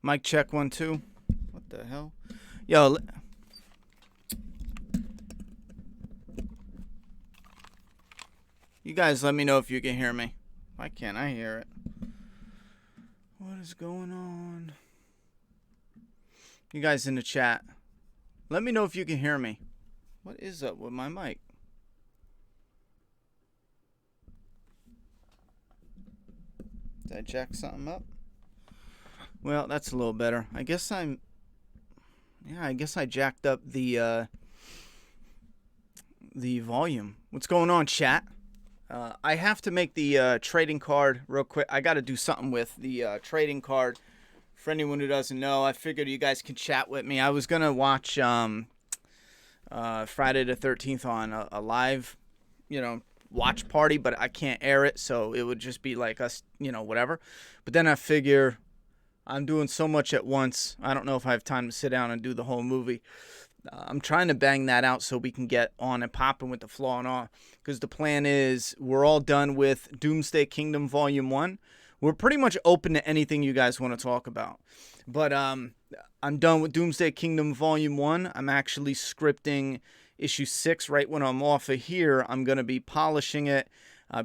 Mic check 1 2. What the hell? Yo, you guys let me know if you can hear me. Why can't I hear it? What is going on? You guys in the chat, let me know if you can hear me. What is up with my mic? Did I jack something up? Well, that's a little better. I guess I jacked up the volume. What's going on, chat? I have to make the trading card real quick. I got to do something with the trading card. For anyone who doesn't know, I figured you guys can chat with me. I was gonna watch Friday the 13th on a live, watch party, but I can't air it, so it would just be like us, whatever. But then I figure I'm doing so much at once. I don't know if I have time to sit down and do the whole movie. I'm trying to bang that out so we can get on and popping with the Flaw and Awe, because the plan is we're all done with Doomsday Kingdom Volume 1. We're pretty much open to anything you guys want to talk about. But I'm done with Doomsday Kingdom Volume 1. I'm actually scripting issue 6 right when I'm off of here. I'm going to be polishing it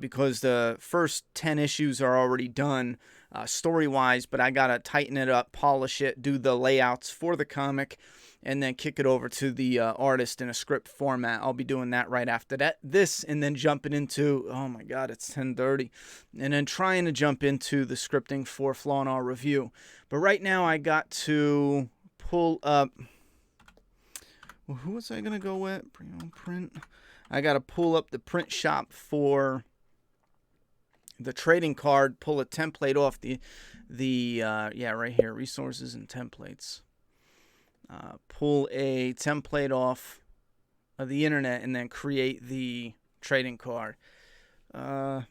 because the first 10 issues are already done story-wise, but I got to tighten it up, polish it, do the layouts for the comic, and then kick it over to the artist in a script format. I'll be doing that right after this, and then jumping into, oh my god, it's 10:30, and then trying to jump into the scripting for Flaw and Awe review. But right now I got to pull up, well, who was I going to go with? Print. I got to pull up the print shop for the trading card, pull a template off the right here, resources and templates. Pull a template off of the internet and then create the trading card. And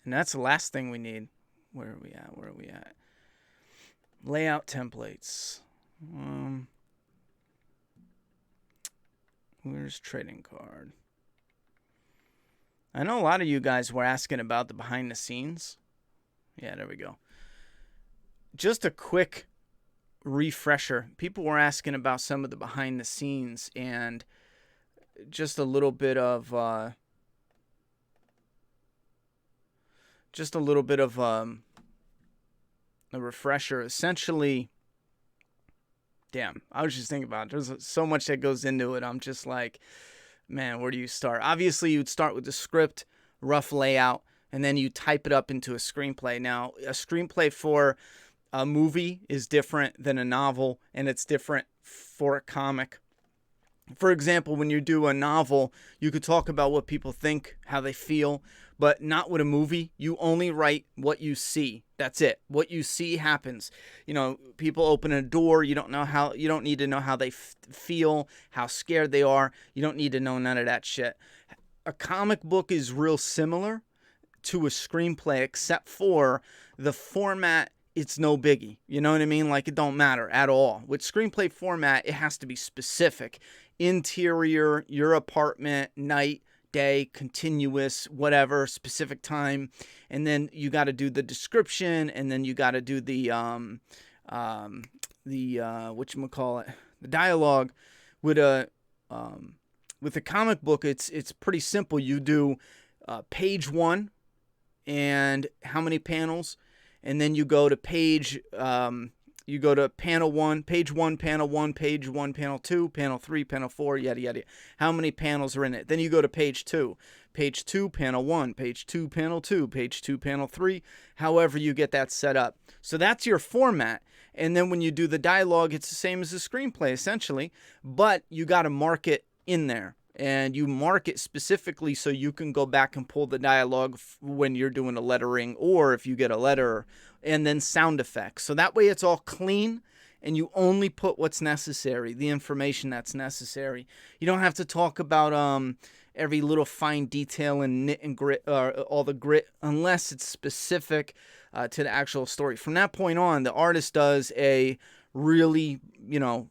that's the last thing we need. Where are we at? Layout templates. Where's trading card? I know a lot of you guys were asking about the behind the scenes. Yeah, there we go. Just a quick refresher. People were asking about some of the behind the scenes and just a little bit of a refresher. Essentially, damn, I was just thinking about it. There's so much that goes into it. I'm just like, man, where do you start? Obviously, you'd start with the script, rough layout, and then you type it up into a screenplay. Now, a screenplay for a movie is different than a novel, and it's different for a comic. For example, when you do a novel, you could talk about what people think, how they feel, but not with a movie. You only write what you see. That's it. What you see happens. People open a door. You don't need to know how they feel, how scared they are. You don't need to know none of that shit. A comic book is real similar to a screenplay, except for the format. It's no biggie. You know what I mean? Like, it don't matter at all. With screenplay format, it has to be specific. Interior, your apartment, night, day, continuous, whatever, specific time. And then you got to do the description, and then you got to do the whatchamacallit, the dialogue. With a comic book, it's pretty simple. You do page 1 and how many panels, and then you go to panel 1, page 1, panel 1, page 1, panel 2, panel 3, panel 4, yada, yada. How many panels are in it? Then you go to page 2, panel 1, page 2, panel 2, page 2, panel 3, however you get that set up. So that's your format. And then when you do the dialogue, it's the same as the screenplay, essentially, but you got to mark it in there. And you mark it specifically so you can go back and pull the dialogue when you're doing a lettering, or if you get a letter, and then sound effects. So that way it's all clean, and you only put what's necessary, the information that's necessary. You don't have to talk about every little fine detail and knit and grit, all the grit, unless it's specific to the actual story. From that point on, the artist does a really,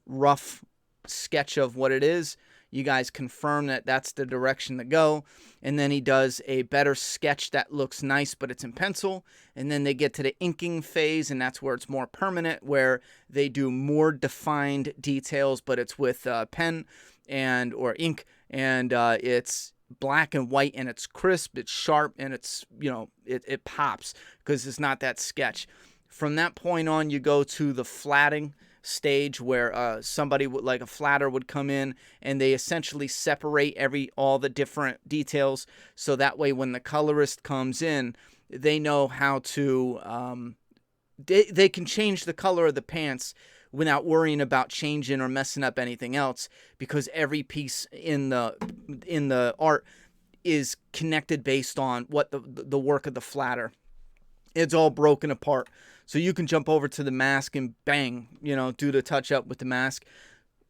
rough sketch of what it is. You guys confirm that that's the direction to go. And then he does a better sketch that looks nice, but it's in pencil. And then they get to the inking phase, and that's where it's more permanent, where they do more defined details, but it's with pen and or ink, and it's black and white, and it's crisp, it's sharp, and it's, it pops because it's not that sketch. From that point on, you go to the flatting stage, where somebody would, like a flatter, would come in, and they essentially separate all the different details, so that way when the colorist comes in, they know how to they can change the color of the pants without worrying about changing or messing up anything else, because every piece in the art is connected based on what the work of the flatter. It's all broken apart. So you can jump over to the mask and bang, do the touch up with the mask.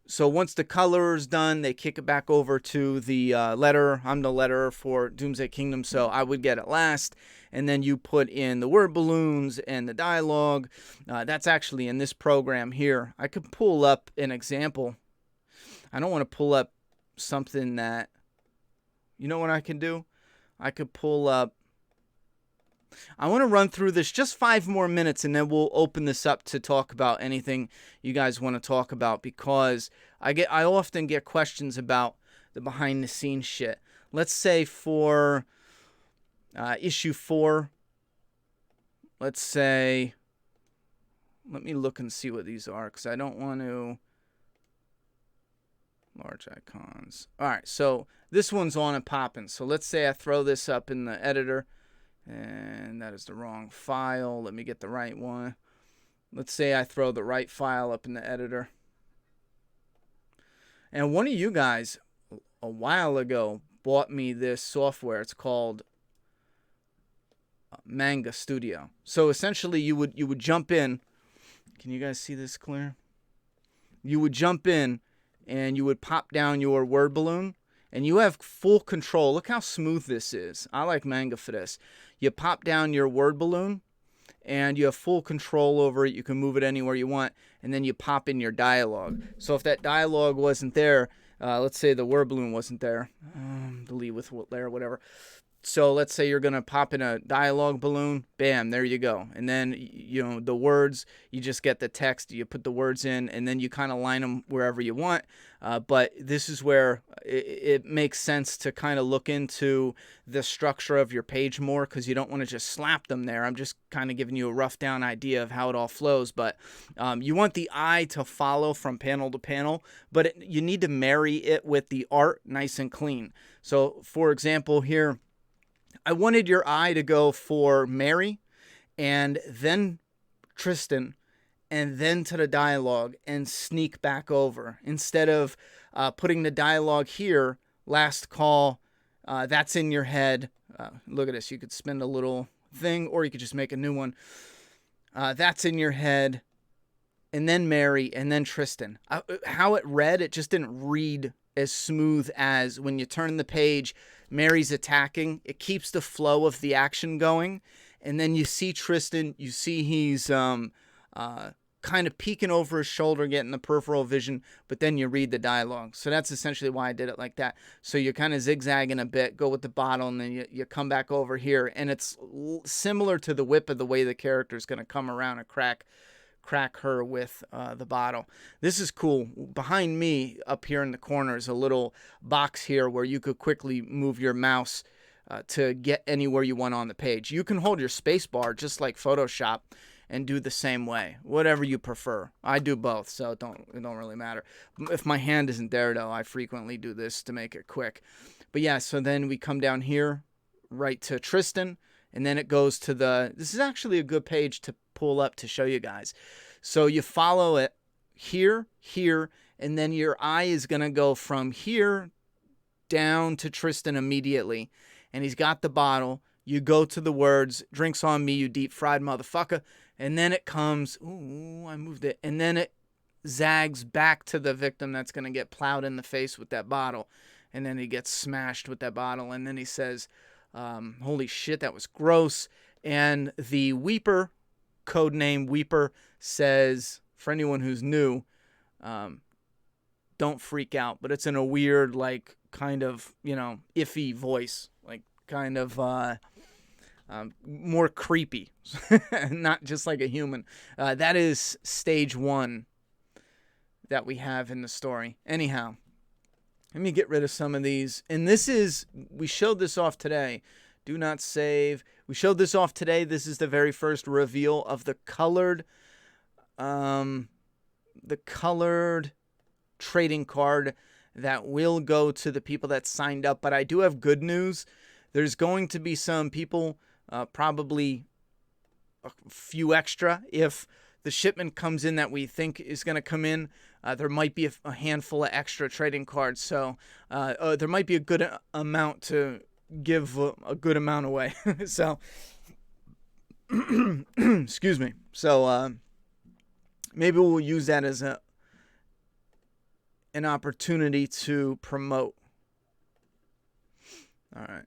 So once the color is done, they kick it back over to the letterer. I'm the letterer for Doomsday Kingdom, so I would get it last. And then you put in the word balloons and the dialogue. That's actually in this program here. I could pull up an example. I don't want to pull up something that, you know what I can do? I could pull up. I want to run through this just 5 more minutes, and then we'll open this up to talk about anything you guys want to talk about, because I often get questions about the behind the scenes shit. Let's say for issue 4, let's say, let me look and see what these are, because I don't want to. Large icons. All right, so this one's on and popping. So let's say I throw this up in the editor. And that is the wrong file. Let me get the right one. Let's say I throw the right file up in the editor. And one of you guys a while ago bought me this software. It's called Manga Studio. So essentially you would jump in. Can you guys see this clear? You would jump in and you would pop down your word balloon. And you have full control. Look how smooth this is. I like Manga for this. You pop down your word balloon, and you have full control over it. You can move it anywhere you want, and then you pop in your dialogue. So if that dialogue wasn't there, let's say the word balloon wasn't there, delete with layer, whatever. So let's say you're going to pop in a dialogue balloon, bam, there you go. And then, the words, you just get the text, you put the words in, and then you kind of line them wherever you want. But this is where it makes sense to kind of look into the structure of your page more, because you don't want to just slap them there. I'm just kind of giving you a rough down idea of how it all flows. But you want the eye to follow from panel to panel, but you need to marry it with the art nice and clean. So, for example, here, I wanted your eye to go for Mary, and then Tristan, and then to the dialogue, and sneak back over. Instead of putting the dialogue here, last call, that's in your head. Look at this. You could spin a little thing, or you could just make a new one. That's in your head, and then Mary, and then Tristan. How it read, it just didn't read as smooth as when you turn the page, Mary's attacking. It keeps the flow of the action going. And then you see Tristan, you see he's kind of peeking over his shoulder, getting the peripheral vision, but then you read the dialogue. So that's essentially why I did it like that. So you're kind of zigzagging a bit, go with the bottle, and then you come back over here. And it's similar to the whip of the way the character is going to come around and crack her with the bottle. This is cool. Behind me up here in the corner is a little box here where you could quickly move your mouse to get anywhere you want on the page. You can hold your space bar just like Photoshop and do the same way, whatever you prefer. I do both, so it don't really matter. If my hand isn't there, though, I frequently do this to make it quick. But yeah, so then we come down here right to Tristan, and then it goes to this is actually a good page to pull up to show you guys. So you follow it here, and then your eye is going to go from here down to Tristan immediately. And he's got the bottle. You go to the words, "Drinks on me, you deep fried motherfucker." And then it comes, ooh, I moved it. And then it zags back to the victim that's going to get plowed in the face with that bottle. And then he gets smashed with that bottle. And then he says, holy shit, that was gross. And the Weeper, codename Weeper, says, for anyone who's new, don't freak out. But it's in a weird, like, kind of, you know, iffy voice. Like, kind of more creepy. Not just like a human. That is stage 1 that we have in the story. Anyhow, let me get rid of some of these. And this is, we showed this off today. Do not save. We showed this off today. This is the very first reveal of the colored trading card that will go to the people that signed up. But I do have good news. There's going to be some people, probably a few extra. If the shipment comes in that we think is going to come in, there might be a handful of extra trading cards. So there might be a good amount to give a good amount away. So, excuse me. So maybe we'll use that as an opportunity to promote. All right.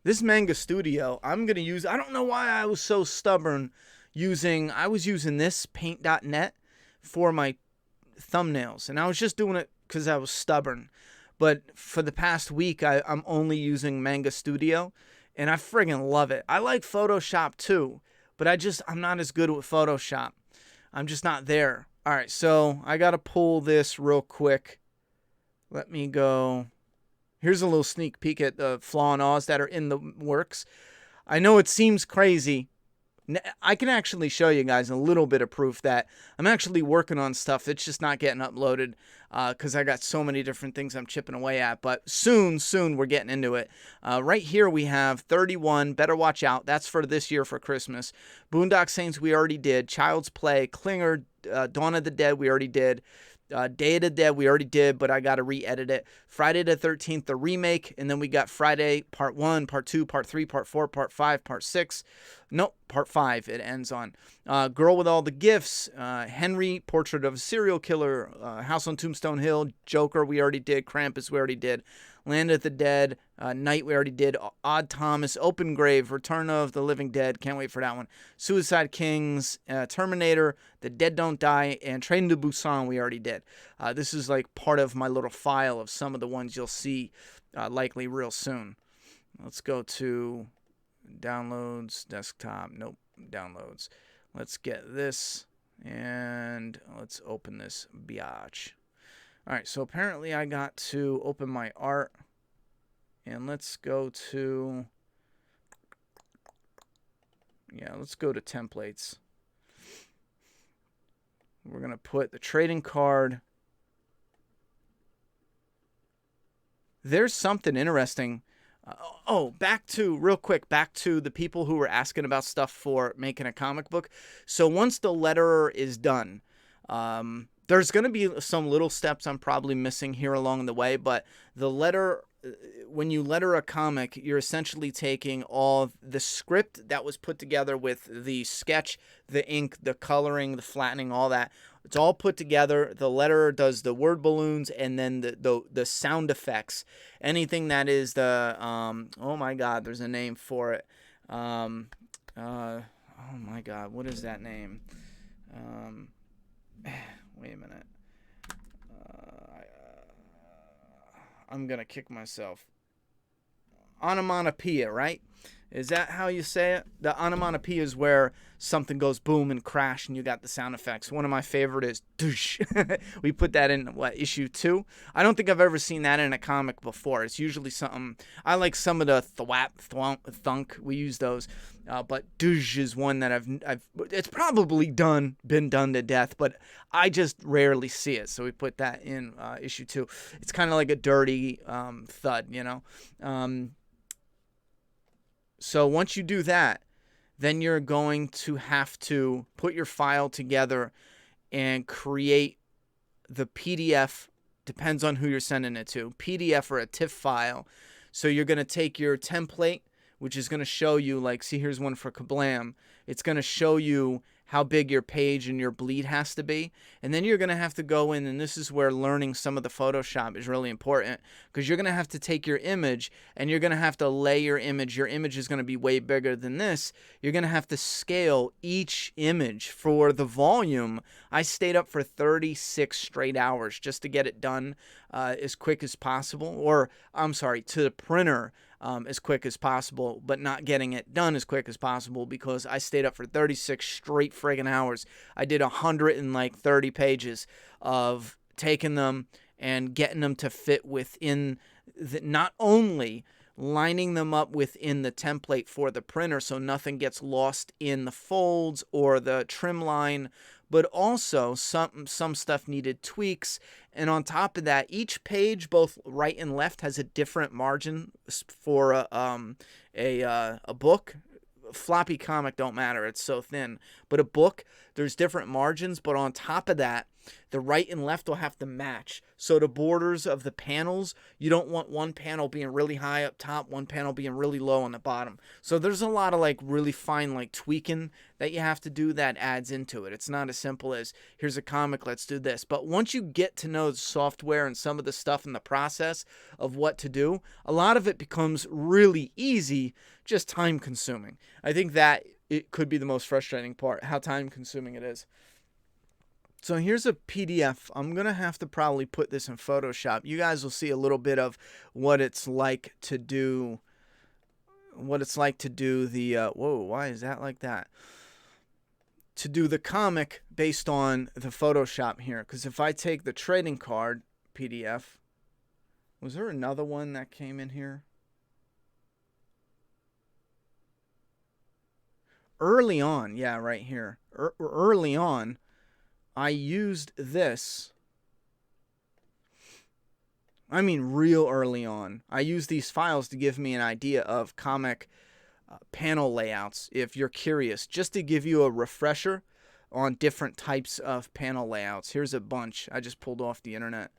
This Manga Studio, I'm going to use, I don't know why I was so stubborn I was using this paint.net for my thumbnails. And I was just doing it because I was stubborn. But for the past week, I'm only using Manga Studio. And I friggin' love it. I like Photoshop too. But I'm not as good with Photoshop. I'm just not there. All right, so I got to pull this real quick. Let me go. Here's a little sneak peek at the flaw and awes that are in the works. I know it seems crazy. I can actually show you guys a little bit of proof that I'm actually working on stuff. It's just not getting uploaded because I got so many different things I'm chipping away at. But soon we're getting into it. Right here we have 31, Better Watch Out. That's for this year for Christmas. Boondock Saints we already did. Child's Play, Klinger, Dawn of the Dead we already did. Day of the Dead we already did, but I got to re-edit it. Friday the 13th, the remake, and then we got Friday Part 1, Part 2, Part 3, Part 4, Part 5, Part 6. Nope, Part 5 it ends on. Girl with All the Gifts, Henry, Portrait of a Serial Killer, House on Tombstone Hill, Joker we already did, Krampus we already did, Land of the Dead, Night we already did, Odd Thomas, Open Grave, Return of the Living Dead, can't wait for that one, Suicide Kings, Terminator, The Dead Don't Die, and Train to Busan we already did. This is like part of my little file of some of the ones you'll see likely real soon. Let's go to downloads, desktop, nope, downloads. Let's get this, and let's open this biatch. All right, so apparently I got to open my art, and let's go to, let's go to templates. We're going to put the trading card. There's something interesting. Back to the people who were asking about stuff for making a comic book. So once the letterer is done, there's going to be some little steps I'm probably missing here along the way, but the letter, when you letter a comic, you're essentially taking all the script that was put together with the sketch, the ink, the coloring, the flattening, all that. It's all put together. The letterer does the word balloons and then the sound effects. Anything that is the, oh my God, there's a name for it. Oh my God, what is that name? Wait a minute. I'm going to kick myself. Onomatopoeia, right? Is that how you say it? The onomatopoeia is where something goes boom and crash and you got the sound effects. One of my favorite is douche. We put that in, issue 2? I don't think I've ever seen that in a comic before. It's usually something, I like some of the thwap, thunk, we use those. But douche is one that I've it's probably been done to death, but I just rarely see it. So we put that in issue 2. It's kind of like a dirty thud, you know? So once you do that, then you're going to have to put your file together and create the PDF, depends on who you're sending it to, PDF or a TIFF file. So you're going to take your template, which is going to show you, like, see, here's one for Kablam. It's going to show you how big your page and your bleed has to be. And then you're going to have to go in, and this is where learning some of the Photoshop is really important, because you're going to have to take your image and you're going to have to lay your image. Your image is going to be way bigger than this. You're going to have to scale each image. For the volume, I stayed up for 36 straight hours just to get it done as quick as possible, or I'm sorry, to the printer as quick as possible, but not getting it done as quick as possible because I stayed up for 36 straight friggin' hours. I did 130 pages of taking them and getting them to fit within not only lining them up within the template for the printer so nothing gets lost in the folds or the trim line, but also some stuff needed tweaks. And on top of that, each page, both right and left, has a different margin for a book. Floppy comic don't matter, it's so thin. But a book, there's different margins, but on top of that, the right and left will have to match. So the borders of the panels, you don't want one panel being really high up top, one panel being really low on the bottom. So there's a lot of like really fine like tweaking that you have to do that adds into it. It's not as simple as here's a comic, let's do this. But once you get to know the software and some of the stuff in the process of what to do, a lot of it becomes really easy, just time consuming. I think that it could be the most frustrating part, how time consuming it is. So here's a PDF. I'm going to have to probably put this in Photoshop. You guys will see a little bit of what it's like to do the, whoa, why is that like that? To do the comic based on the Photoshop here. Because if I take the trading card PDF, was there another one that came in here? Early on, yeah, right here. Early on, I used this. I mean, real early on. I used these files to give me an idea of comic panel layouts, if you're curious, just to give you a refresher on different types of panel layouts. Here's a bunch I just pulled off the internet.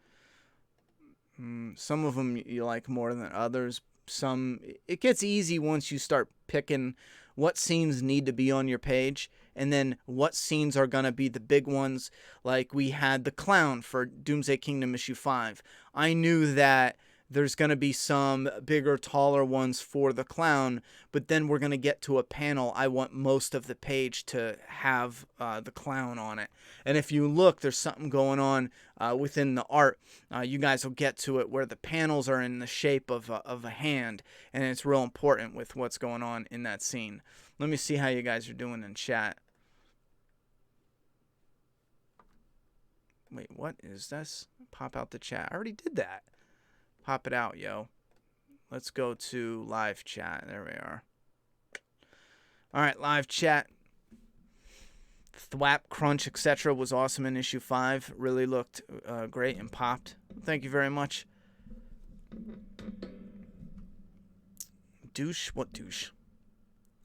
Some of them you like more than others. Some, it gets easy once you start picking what scenes need to be on your page, and then what scenes are going to be the big ones. Like we had the clown for Doomsday Kingdom issue 5. I knew that there's going to be some bigger, taller ones for the clown, but then we're going to get to a panel. I want most of the page to have the clown on it. And if you look, there's something going on within the art. You guys will get to it where the panels are in the shape of a hand, and it's real important with what's going on in that scene. Let me see how you guys are doing in chat. Wait, what is this? Pop out the chat. I already did that. Pop it out, yo. Let's go to live chat. There we are. All right, live chat. Thwap, Crunch, etc. was awesome in issue 5. Really looked great and popped. Thank you very much. Douche? What douche?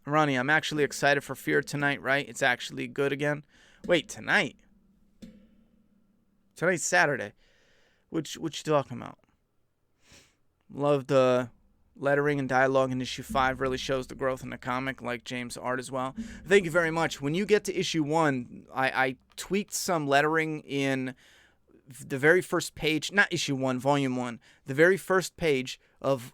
Ronnie, I'm actually excited for Fear tonight, right? It's actually good again. Wait, tonight? Tonight's Saturday. What you talking about? Love the lettering and dialogue in issue 5. Really shows the growth in the comic, like James' art as well. Thank you very much. When you get to issue 1, I tweaked some lettering in the very first page, not issue 1, volume 1. The very first page of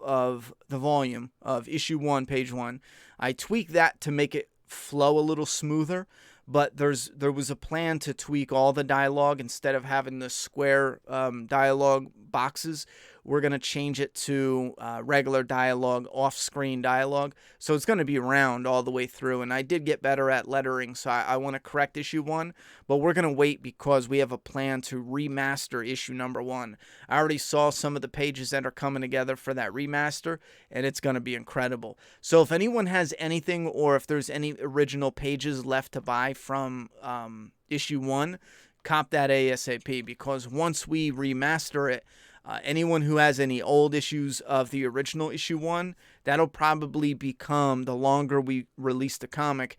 the volume of issue 1, page 1. I tweaked that to make it flow a little smoother. But there was a plan to tweak all the dialogue. Instead of having the square dialogue boxes, we're going to change it to regular dialogue, off-screen dialogue. So it's going to be round all the way through. And I did get better at lettering, so I want to correct issue 1. But we're going to wait because we have a plan to remaster issue number 1. I already saw some of the pages that are coming together for that remaster, and it's going to be incredible. So if anyone has anything, or if there's any original pages left to buy from issue 1, cop that ASAP, because once we remaster it, anyone who has any old issues of the original issue 1, that'll probably become, the longer we release the comic,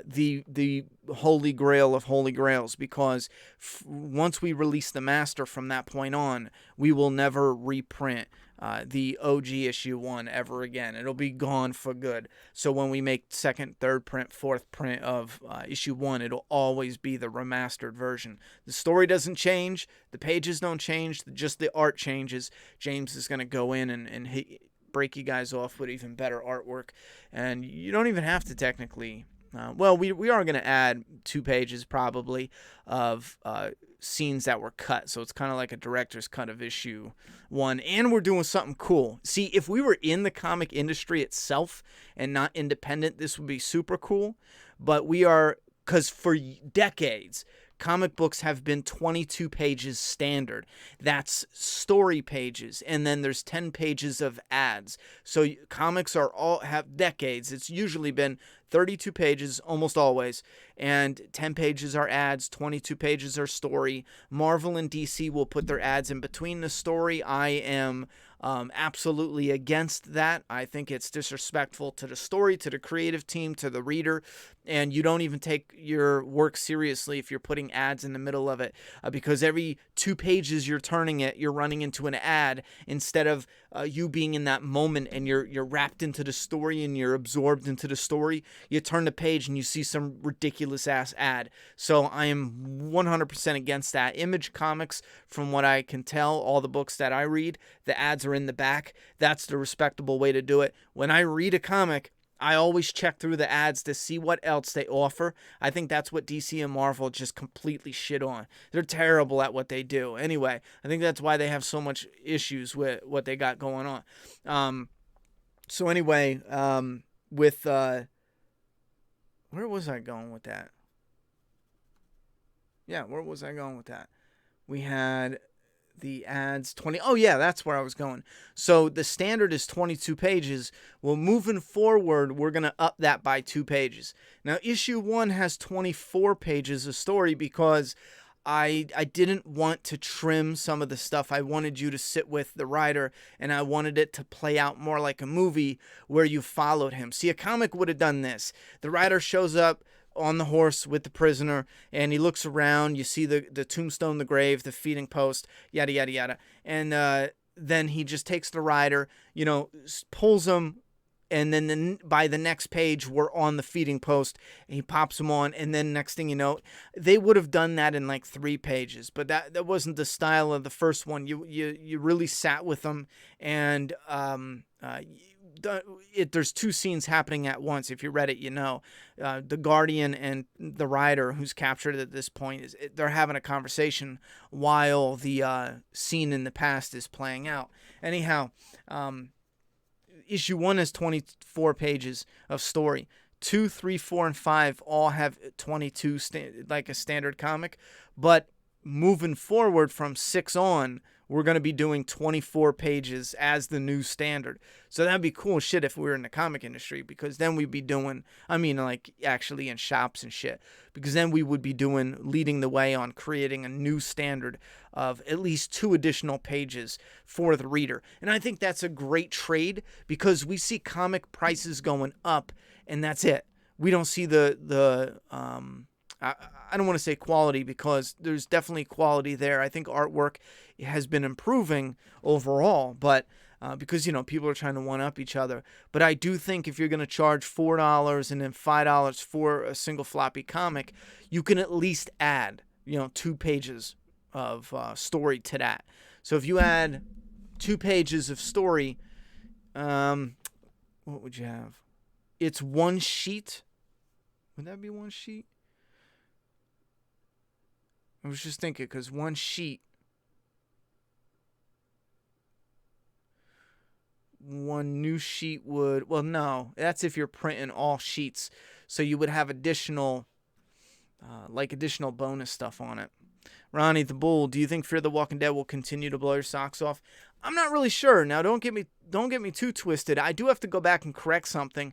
the holy grail of holy grails, because once we release the master from that point on, we will never reprint the OG issue 1 ever again. It'll be gone for good. So when we make second, third print, fourth print of issue 1, it'll always be the remastered version. The story doesn't change. The pages don't change. Just the art changes. James is going to go in and break you guys off with even better artwork. And you don't even have to technically... we are going to add 2 pages probably of scenes that were cut. So it's kind of like a director's cut of issue 1. And we're doing something cool. See, if we were in the comic industry itself and not independent, this would be super cool. But we are, because for decades, comic books have been 22 pages standard. That's story pages, and then there's 10 pages of ads. So comics have decades. It's usually been 32 pages, almost always, and 10 pages are ads, 22 pages are story. Marvel and DC will put their ads in between the story. I am absolutely against that. I think it's disrespectful to the story, to the creative team, to the reader, and you don't even take your work seriously if you're putting ads in the middle of it, because every 2 pages you're turning it, you're running into an ad instead of you being in that moment and you're wrapped into the story and you're absorbed into the story. You turn the page and you see some ridiculous ass ad. So I am 100% against that. Image Comics, from what I can tell, all the books that I read, the ads are in the back. That's the respectable way to do it. When I read a comic, I always check through the ads to see what else they offer. I think that's what DC and Marvel just completely shit on. They're terrible at what they do. Anyway, I think that's why they have so much issues with what they got going on. So anyway, with... where was I going with that? Yeah, where was I going with that? We had... the ads 20. Oh yeah, that's where I was going. So the standard is 22 pages. Well, moving forward, we're going to up that by 2 pages. Now, issue 1 has 24 pages of story because I didn't want to trim some of the stuff. I wanted you to sit with the writer, and I wanted it to play out more like a movie where you followed him. See, a comic would have done this. The writer shows up on the horse with the prisoner, and he looks around. You see the tombstone, the grave, the feeding post, yada, yada, yada. And then he just takes the rider, pulls him, and then by the next page, we're on the feeding post, and he pops him on, and then next thing you know, they would have done that in like 3 pages, but that wasn't the style of the first one. You really sat with them, and there's 2 scenes happening at once. If you read it, the Guardian and the Rider, who's captured at this point, they're having a conversation while the scene in the past is playing out. Anyhow, issue 1 has 24 pages of story. 2, 3, 4, and 5 all have 22, like a standard comic, but moving forward from 6 on, we're going to be doing 24 pages as the new standard. So that'd be cool shit if we were in the comic industry, because then we'd be doing, actually in shops and shit, because then we would be leading the way on creating a new standard of at least 2 additional pages for the reader. And I think that's a great trade, because we see comic prices going up, and that's it. We don't see I don't want to say quality, because there's definitely quality there. I think artwork has been improving overall, but because, people are trying to one-up each other. But I do think if you're going to charge $4 and then $5 for a single floppy comic, you can at least add, 2 pages of story to that. So if you add 2 pages of story, what would you have? It's 1 sheet. Would that be 1 sheet? I was just thinking, because 1 sheet, 1 new sheet would, well, no, that's if you're printing all sheets. So you would have additional bonus stuff on it. Ronnie the Bull, do you think Fear the Walking Dead will continue to blow your socks off? I'm not really sure. Now, don't get me too twisted. I do have to go back and correct something.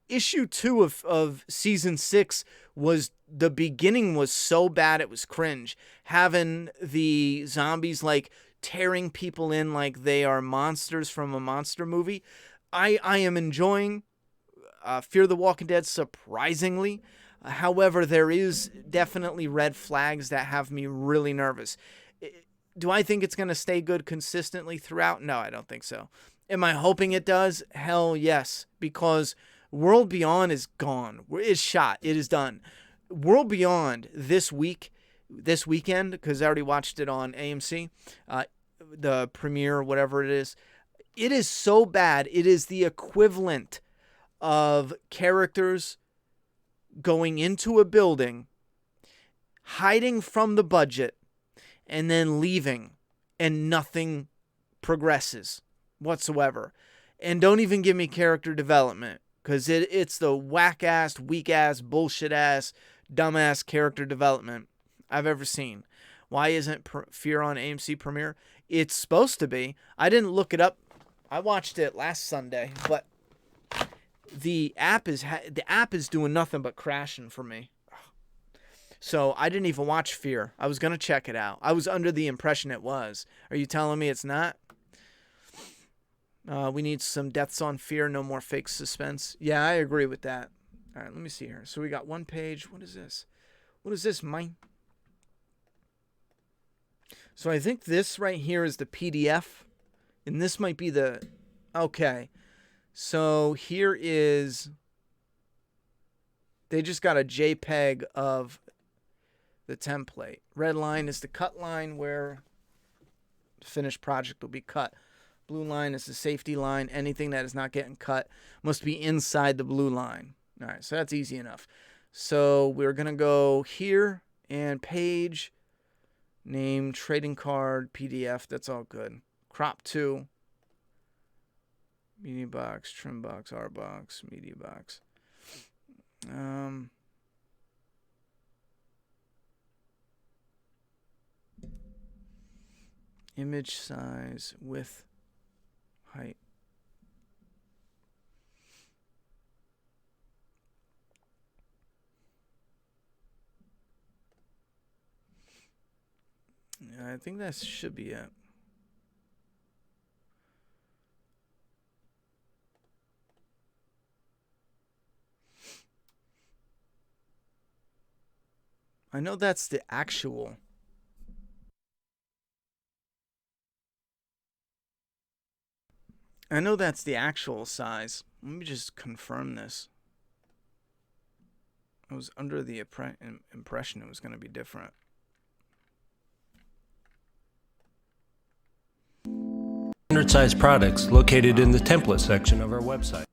Issue 2 of season 6 was, the beginning was so bad it was cringe. Having the zombies tearing people in like they are monsters from a monster movie. I am enjoying Fear the Walking Dead surprisingly. However, there is definitely red flags that have me really nervous. Do I think it's going to stay good consistently throughout? No, I don't think so. Am I hoping it does? Hell yes, because World Beyond is gone. It's shot. It is done. World Beyond this weekend, because I already watched it on AMC, the premiere, whatever it is so bad. It is the equivalent of characters going into a building, hiding from the budget, and then leaving, and nothing progresses whatsoever. And don't even give me character development, because it's the whack-ass, weak-ass, bullshit-ass, dumbass character development I've ever seen. Why isn't Fear on AMC Premiere? It's supposed to be. I didn't look it up. I watched it last Sunday, but the app is doing nothing but crashing for me. So I didn't even watch Fear. I was going to check it out. I was under the impression it was. Are you telling me it's not? We need some deaths on Fear, no more fake suspense. Yeah, I agree with that. All right, let me see here. So we got one page. What is this? What is this, mine? So I think this right here is the PDF. And this might be the... Okay. So here is... They just got a JPEG of the template. Red line is the cut line where the finished project will be cut. Blue line is the safety line. Anything that is not getting cut must be inside the blue line. All right, so that's easy enough. So we're going to go here and page, name, trading card, PDF. That's all good. Crop to, media box, trim box, R box, media box. Image size, width, height. Yeah, I think that should be it. I know that's the actual. I know that's the actual size. Let me just confirm this. I was under the impression it was going to be different. Standard size products located in the template section of our website.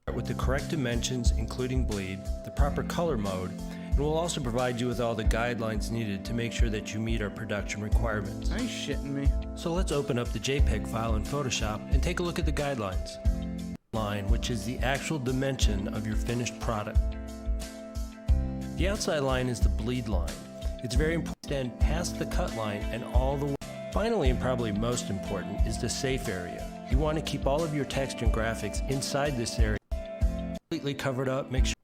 Start with the correct dimensions, including bleed, the proper color mode, and we'll also provide you with all the guidelines needed to make sure that you meet our production requirements. Are you shitting me? So let's open up the JPEG file in Photoshop and take a look at the guidelines. Line, which is the actual dimension of your finished product. The outside line is the bleed line. It's very important to extend past the cut line and all the way. Finally, and probably most important, is the safe area. You want to keep all of your text and graphics inside this area, completely covered up. Make sure.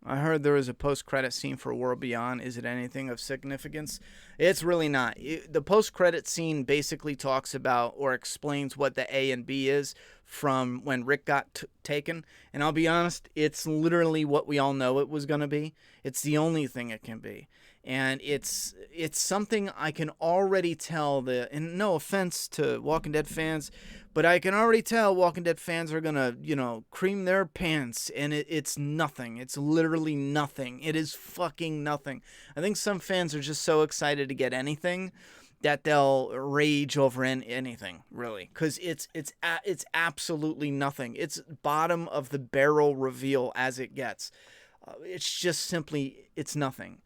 I heard there was a post-credit scene for World Beyond. Is it anything of significance? It's really not. The post-credit scene basically talks about or explains what the A and B is from when Rick got taken. And I'll be honest, it's literally what we all know it was going to be. It's the only thing it can be. And it's something I can already tell, and no offense to Walking Dead fans, but I can already tell Walking Dead fans are going to, cream their pants, and it's nothing. It's literally nothing. It is fucking nothing. I think some fans are just so excited to get anything that they'll rage over anything, really, because it's absolutely nothing. It's bottom of the barrel reveal as it gets. It's just simply, it's nothing.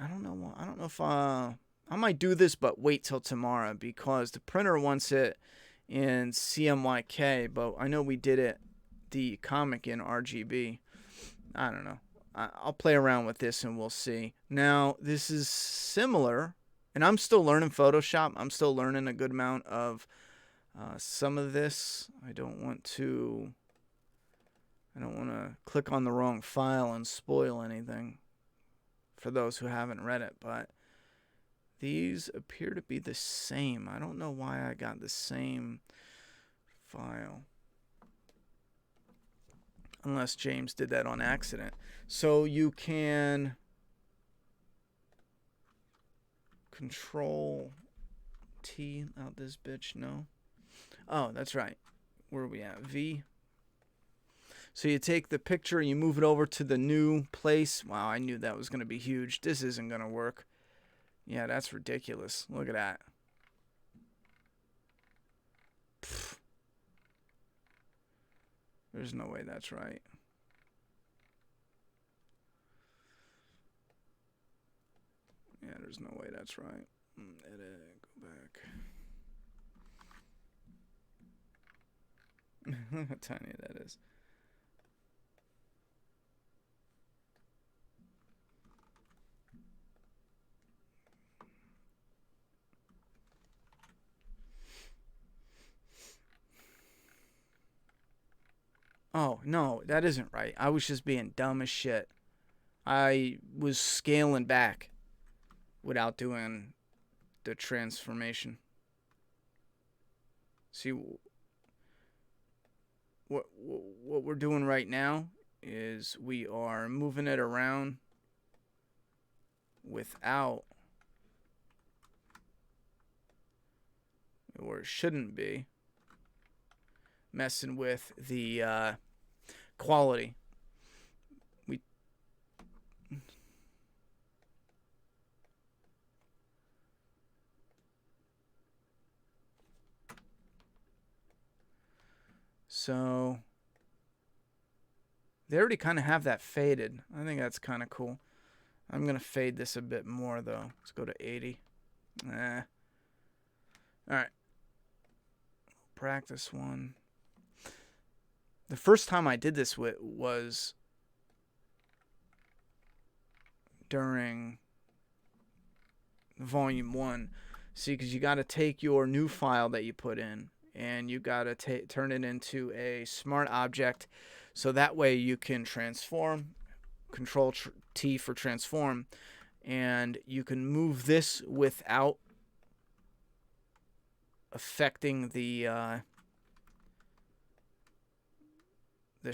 I don't know if I might do this, but wait till tomorrow because the printer wants it in CMYK, but I know we did it, the comic in RGB. I don't know. I'll play around with this and we'll see. Now, this is similar, and I'm still learning Photoshop. I'm still learning a good amount of some of this. I don't want to click on the wrong file and spoil anything for those who haven't read it, but these appear to be the same. I don't know why I got the same file. unless James did that on accident. So you can Control T out this bitch. No. Oh, that's right. Where are we at? V. So you take the picture and you move it over to the new place. Wow, I knew that was going to be huge. This isn't going to work. Yeah, that's ridiculous. Look at that. Pfft. There's no way that's right. Yeah, there's no way that's right. Edit, go back. Look how tiny that is. Oh, no, that isn't right. I was just being dumb as shit. I was scaling back without doing the transformation. See, what we're doing right now is we are moving it around without, or it shouldn't be, messing with the quality. So they already kind of have that faded. I think that's kind of cool. I'm going to fade this a bit more, though. Let's go to 80. All right. Practice one. The first time I did this was during volume 1. See, because you got to take your new file that you put in, and you got to turn it into a smart object, so that way you can transform. Control T for transform, and you can move this without affecting the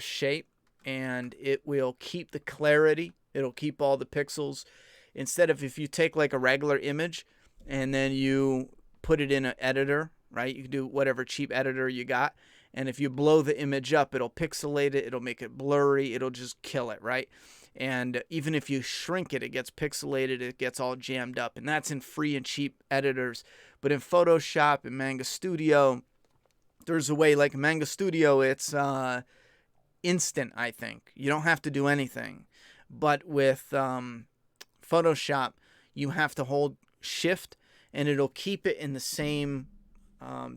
shape, and it will keep the clarity. It'll keep all the pixels. Instead of, if you take like a regular image and then you put it in an editor, right? You can do whatever cheap editor you got, and if you blow the image up, it'll pixelate it, it'll make it blurry, it'll just kill it, right? And even if you shrink it, it gets pixelated, it gets all jammed up, and that's in free and cheap editors. But in Photoshop and Manga Studio, there's a way. Like Manga Studio, it's instant, I think. You don't have to do anything. But with Photoshop, you have to hold Shift, and it'll keep it in the same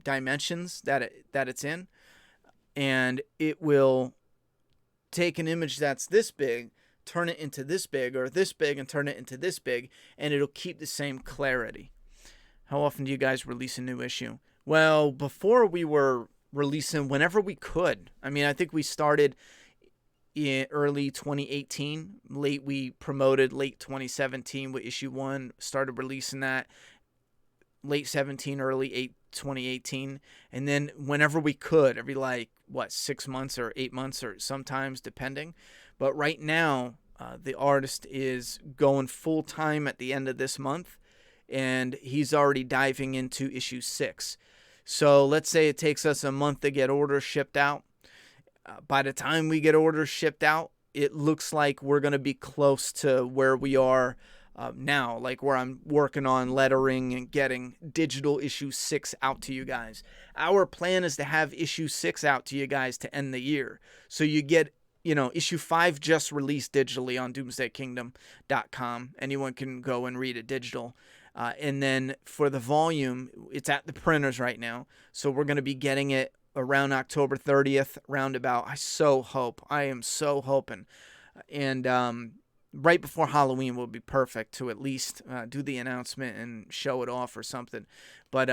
dimensions that it's in, and it will take an image that's this big, turn it into this big, or this big and turn it into this big, and it'll keep the same clarity. How often do you guys release a new issue? Well, before we were releasing whenever we could. I mean, I think we started in early 2018. We promoted late 2017 with issue 1, started releasing that late 17, early 2018, and then whenever we could, every 6 months or 8 months, or sometimes depending. But right now, the artist is going full time at the end of this month, and he's already diving into issue 6. So let's say it takes us a month to get orders shipped out. By the time we get orders shipped out, it looks like we're going to be close to where we are now, like where I'm working on lettering and getting digital issue 6 out to you guys. Our plan is to have issue 6 out to you guys to end the year. So you get, issue 5 just released digitally on doomsdaykingdom.com. Anyone can go and read it digital. And then for the volume, it's at the printers right now. So we're going to be getting it around October 30th, roundabout. I am so hoping. And right before Halloween will be perfect to at least do the announcement and show it off or something. But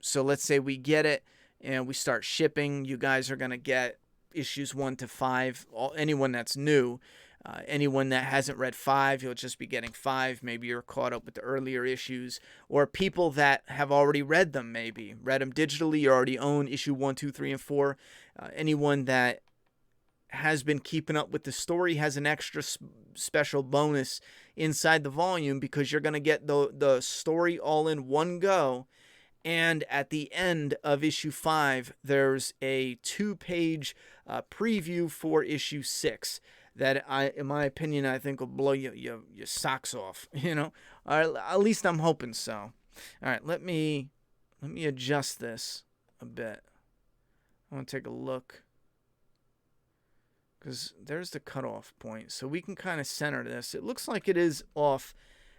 so let's say we get it and we start shipping. You guys are going to get issues 1 to 5. Anyone that's new. Anyone that hasn't read 5, you'll just be getting 5. Maybe you're caught up with the earlier issues. Or people that have already read them, read them digitally, you already own issue 1, 2, 3, and 4. Anyone that has been keeping up with the story has an extra special bonus inside the volume, because you're going to get the story all in one go. And at the end of issue 5, there's a 2-page preview for issue 6 that, in my opinion, I think will blow your socks off. You know, or at least I'm hoping so. All right, let me adjust this a bit. I want to take a look, because there's the cutoff point, so we can kind of center this. It looks like it is off,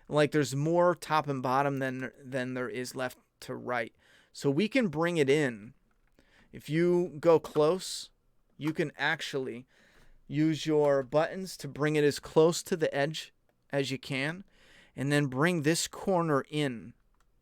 like there's more top and bottom than there is left to right. So we can bring it in. If you go close, you can actually use your buttons to bring it as close to the edge as you can, and then bring this corner in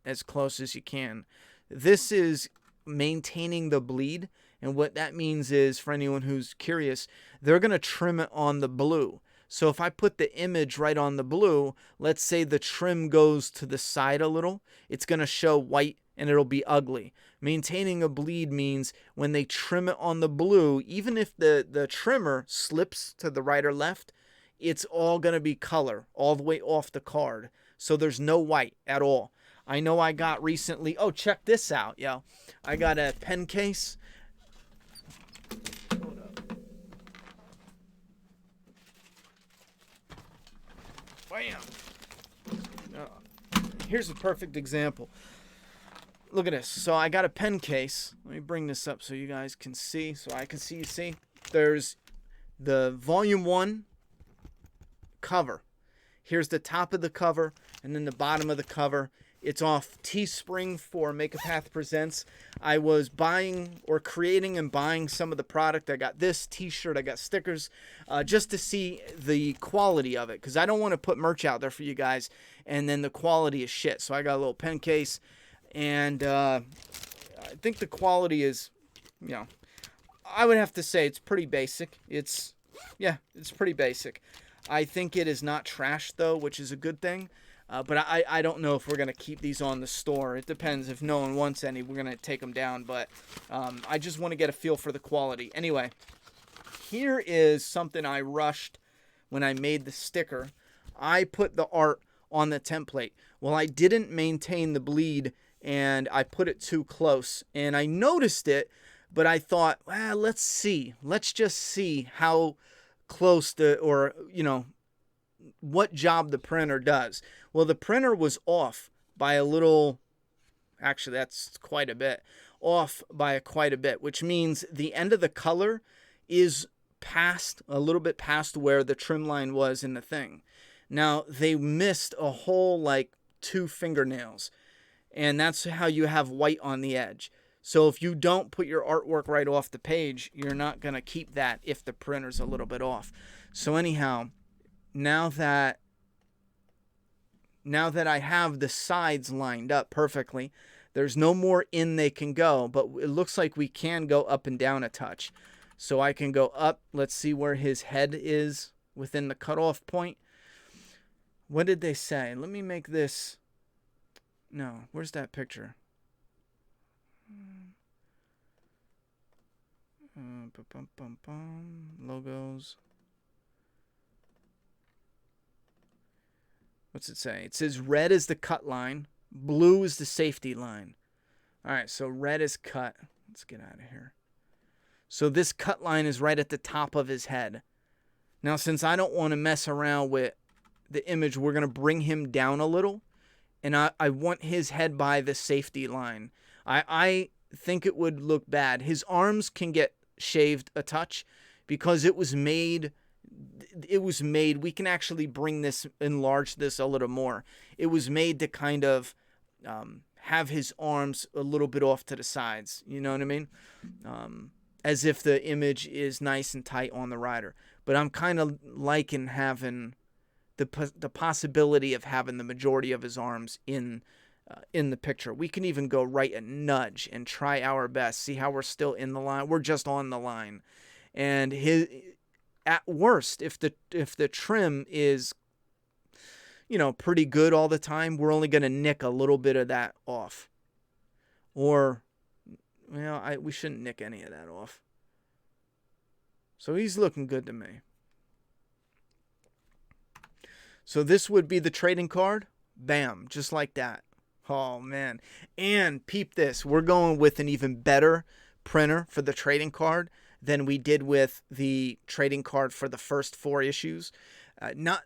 as close as you can. This is maintaining the bleed, and what that means is, for anyone who's curious, they're going to trim it on the blue. So if I put the image right on the blue, let's say the trim goes to the side a little, it's going to show white and it'll be ugly. Maintaining a bleed means when they trim it on the blue, even if the trimmer slips to the right or left, it's all going to be color all the way off the card. So there's no white at all. I know I got recently, oh, check this out, yo. I got a pen case. Hold up. Bam. Here's a perfect example. Look at this. So I got a pen case. Let me bring this up so you guys can see. So I can see, you see. There's the volume 1 cover. Here's the top of the cover, and then the bottom of the cover. It's off Teespring for Make a Path Presents. I was buying or creating and buying some of the product. I got this t-shirt, I got stickers, just to see the quality of it, because I don't want to put merch out there for you guys and then the quality is shit. So I got a little pen case, and I think the quality is, you know, I would have to say it's pretty basic. It's pretty basic. I think it is not trash, though, which is a good thing. But I don't know if we're going to keep these on the store. It depends. If no one wants any, we're going to take them down. But I just want to get a feel for the quality. Anyway, here is something I rushed when I made the sticker. I put the art on the template. Well, I didn't maintain the bleed, and I put it too close. And I noticed it, but I thought, well, let's see. Let's just see how close what job the printer does. Well, the printer was off by a little, actually that's quite a bit, off by quite a bit, which means the end of the color is a little bit past where the trim line was in the thing. Now, they missed a whole, like, 2 fingernails, and that's how you have white on the edge. So if you don't put your artwork right off the page, you're not going to keep that if the printer's a little bit off. So anyhow, now that I have the sides lined up perfectly, there's no more in they can go, but it looks like we can go up and down a touch. So I can go up. Let's see where his head is within the cutoff point. What did they say? Let me make this. No, where's that picture? Logos. What's it say? It says red is the cut line, blue is the safety line. All right, so red is cut. Let's get out of here. So this cut line is right at the top of his head. Now, since I don't want to mess around with the image, we're going to bring him down a little, and I want his head by the safety line. I think it would look bad. His arms can get shaved a touch because it was made, we can actually enlarge this a little more. It was made to kind of have his arms a little bit off to the sides, you know what I mean? As if the image is nice and tight on the rider. But I'm kind of liking having the possibility of having the majority of his arms in the picture. We can even go right a nudge and try our best. See how we're still in the line? We're just on the line. And at worst, if the trim is, pretty good all the time, we're only going to nick a little bit of that off. Or, we shouldn't nick any of that off. So he's looking good to me. So this would be the trading card. Bam, just like that. Oh, man. And peep this. We're going with an even better printer for the trading card than we did with the trading card for the first 4 issues. Not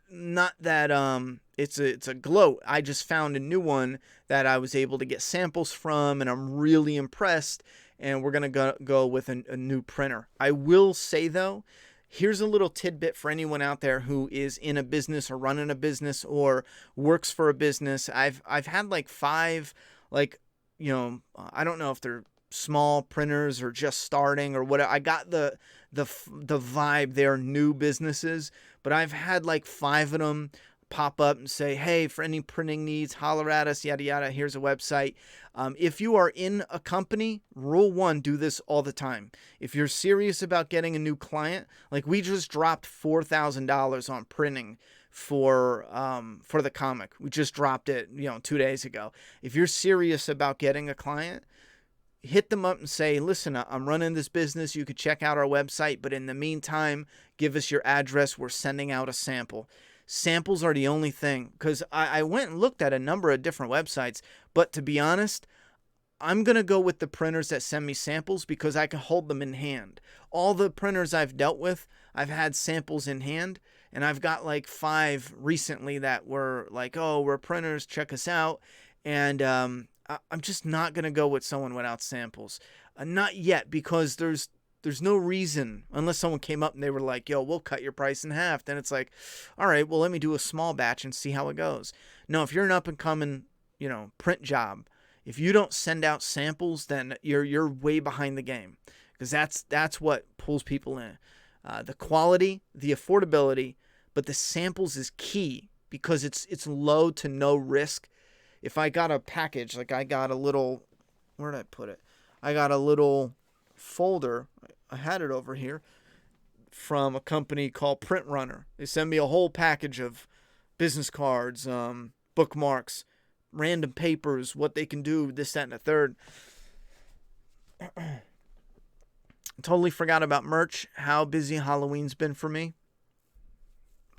that it's a gloat. I just found a new one that I was able to get samples from, and I'm really impressed. And we're gonna go with a new printer. I will say though, here's a little tidbit for anyone out there who is in a business or running a business or works for a business. I've had like 5, like, I don't know if they're small printers or just starting or what. I got the vibe they're new businesses, but I've had like 5 of them pop up and say, hey, for any printing needs, holler at us, yada yada. Here's a website. If you are in a company, rule 1, do this all the time. If you're serious about getting a new client, like we just dropped $4,000 on printing for the comic. We just dropped it 2 days ago. If you're serious about getting a client, hit them up and say, listen, I'm running this business. You could check out our website, but in the meantime, give us your address. We're sending out a sample. Samples are the only thing, because I went and looked at a number of different websites, but to be honest, I'm going to go with the printers that send me samples because I can hold them in hand. All the printers I've dealt with, I've had samples in hand, and I've got like 5 recently that were like, oh, we're printers, check us out, and I'm just not going to go with someone without samples. Not yet, because there's no reason, unless someone came up and they were like, yo, we'll cut your price in half. Then it's like, all right, well, let me do a small batch and see how it goes. No, if you're an up-and-coming, print job, if you don't send out samples, then you're way behind the game, because that's what pulls people in. The quality, the affordability, but the samples is key because it's low to no risk. If I got a package, like I got a little, where did I put it? I got a little folder, I had it over here, from a company called Print Runner. They send me a whole package of business cards, bookmarks, random papers, what they can do, this, that, and the third. Totally forgot about merch. How busy Halloween's been for me.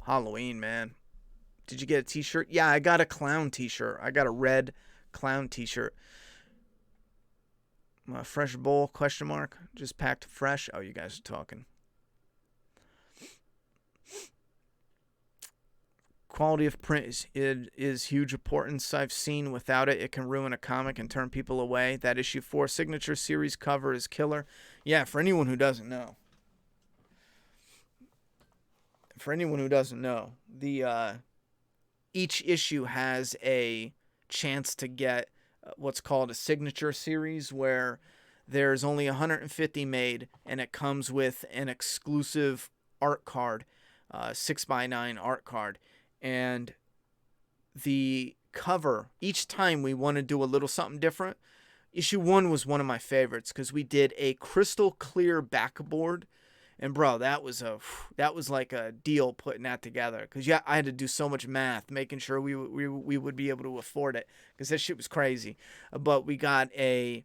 Halloween, man. Did you get a t-shirt? Yeah, I got a clown t-shirt. I got a red clown t-shirt. Fresh bowl, question mark. Just packed fresh. Oh, you guys are talking. Quality of print is huge importance. I've seen without it, it can ruin a comic and turn people away. That issue 4 signature series cover is killer. Yeah, for anyone who doesn't know. The each issue has a chance to get what's called a signature series, where there's only 150 made, and it comes with an exclusive art card, 6x9 art card. And the cover, each time we want to do a little something different. Issue 1 was one of my favorites because we did a crystal clear backboard. And bro, that was like a deal putting that together, because I had to do so much math making sure we would be able to afford it, because that shit was crazy. But we got a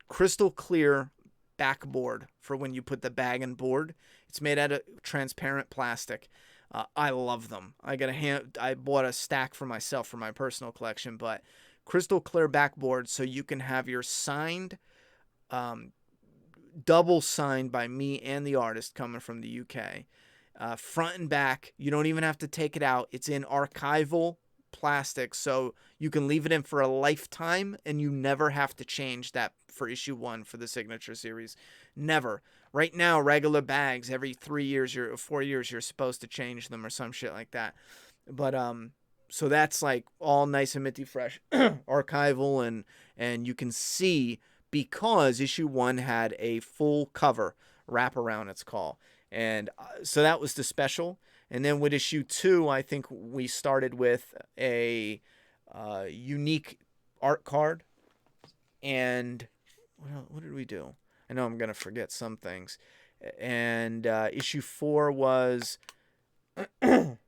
crystal clear backboard for when you put the bag and board. It's made out of transparent plastic. I love them. I bought a stack for myself for my personal collection, but crystal clear backboard, so you can have your signed, double signed by me and the artist coming from the UK. Front and back, you don't even have to take it out. It's in archival plastic, so you can leave it in for a lifetime, and you never have to change that for issue 1 for the signature series. Never. Right now, regular bags, every 3 years or 4 years, you're supposed to change them or some shit like that. But so that's like all nice and minty fresh, archival, and you can see, because issue 1 had a full cover wraparound, it's called. And so that was the special. And then with issue 2, I think we started with a unique art card. And what did we do? I know I'm going to forget some things. And issue 4 was... I'm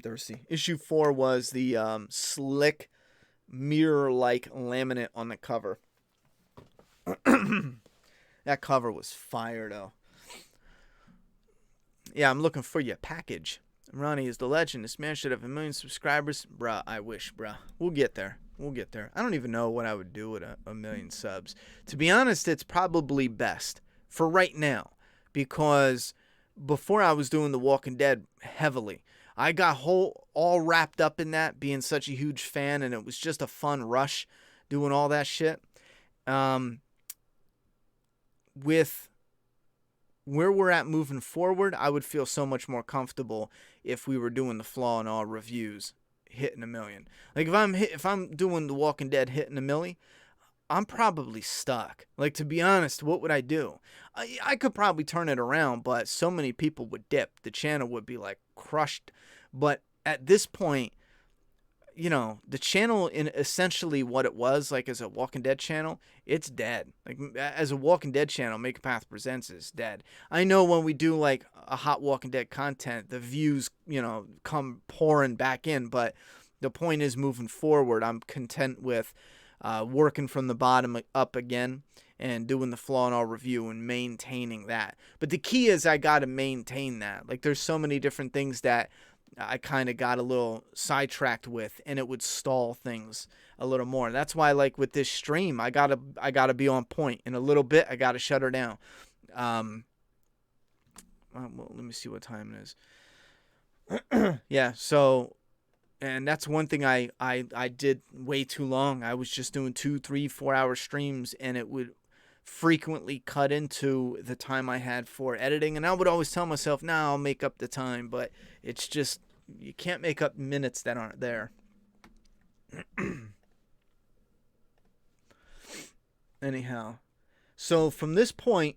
thirsty. Issue 4 was the slick mirror-like laminate on the cover. That cover was fire, though. Yeah, I'm looking for your package. Ronnie is the legend. This man should have 1 million subscribers. Bruh, I wish, bruh. We'll get there. We'll get there. I don't even know what I would do with a million subs. To be honest, it's probably best for right now, because before I was doing The Walking Dead heavily, I got all wrapped up in that, being such a huge fan, and it was just a fun rush doing all that shit. With where we're at moving forward, I would feel so much more comfortable if we were doing the Flaw in All reviews hitting 1 million. Like if I'm doing The Walking Dead hitting 1 million, I'm probably stuck. Like, to be honest, what would I do? I could probably turn it around, but so many people would dip. The channel would be like crushed. But at this point, you know, the channel, in essentially what it was, like as a Walking Dead channel, it's dead. Like as a Walking Dead channel, Make a Path Presents is dead. I know when we do like a hot Walking Dead content, the views, you know, come pouring back in. But the point is, moving forward, I'm content with working from the bottom up again and doing the Flaw in All review and maintaining that. But the key is I got to maintain that. Like, there's so many different things that I kind of got a little sidetracked with, and it would stall things a little more. That's why, like with this stream, I gotta be on point. In a little bit, I gotta shut her down. Well, let me see what time it is. Yeah. So, and that's one thing I did way too long. I was just doing 2, 3, 4 hour streams, and it would frequently cut into the time I had for editing, and I would always tell myself, nah, I'll make up the time, but it's just, you can't make up minutes that aren't there. Anyhow, so from this point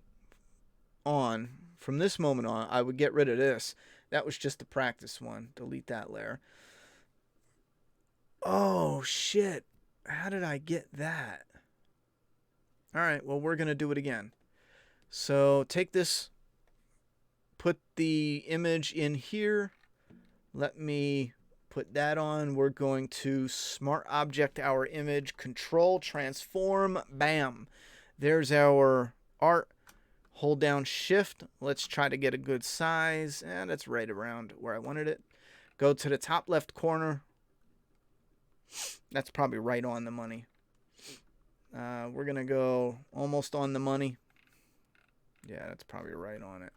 on, from this moment on, I would get rid of this. That was just the practice one. Delete that layer. Oh shit, how did I get that? All right, well, we're going to do it again. So take this, put the image in here. Let me put that on. We're going to smart object our image, control, transform, bam. There's our art. Hold down shift. Let's try to get a good size. And that's right around where I wanted it. Go to the top left corner. That's probably right on the money. We're going to go almost on the money. Yeah, that's probably right on it.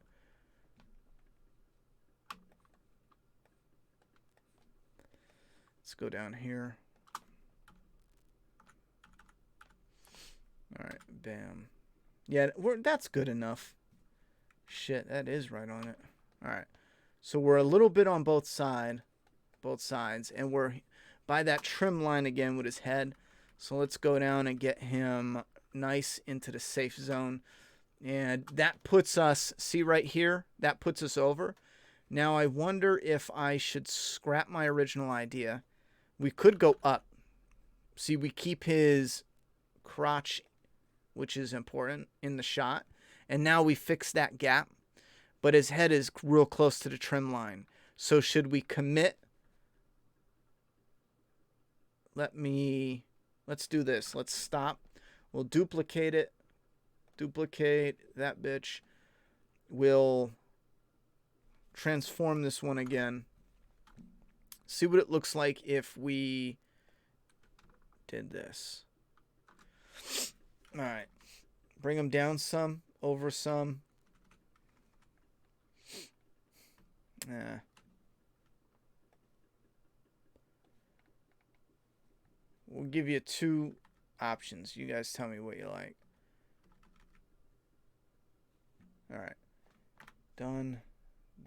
Let's go down here. All right, bam. Yeah, that's good enough. Shit, that is right on it. All right. So we're a little bit on both sides, and we're by that trim line again with his head. So let's go down and get him nice into the safe zone. And that puts us, see right here, that puts us over. Now I wonder if I should scrap my original idea. We could go up. See, we keep his crotch, which is important, in the shot. And now we fix that gap. But his head is real close to the trim line. So should we commit? Let's do this. Let's stop. We'll duplicate it. Duplicate that bitch. We'll transform this one again. See what it looks like if we did this. All right. Bring them down some, over some. Yeah. We'll give you 2 options. You guys tell me what you like. All right. Done.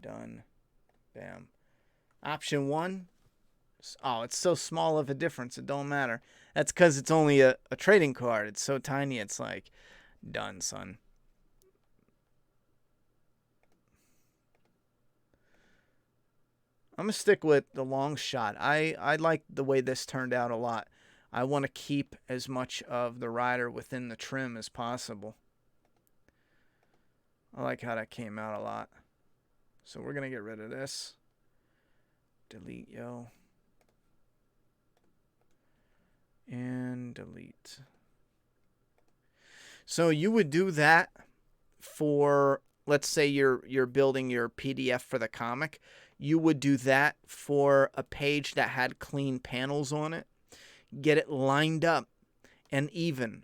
Done. Bam. Option 1. Oh, it's so small of a difference. It don't matter. That's because it's only a trading card. It's so tiny. It's like, done, son. I'm going to stick with the long shot. I like the way this turned out a lot. I want to keep as much of the rider within the trim as possible. I like how that came out a lot. So we're going to get rid of this. Delete, yo. And delete. So you would do that for, let's say you're building your PDF for the comic. You would do that for a page that had clean panels on it. Get it lined up and even.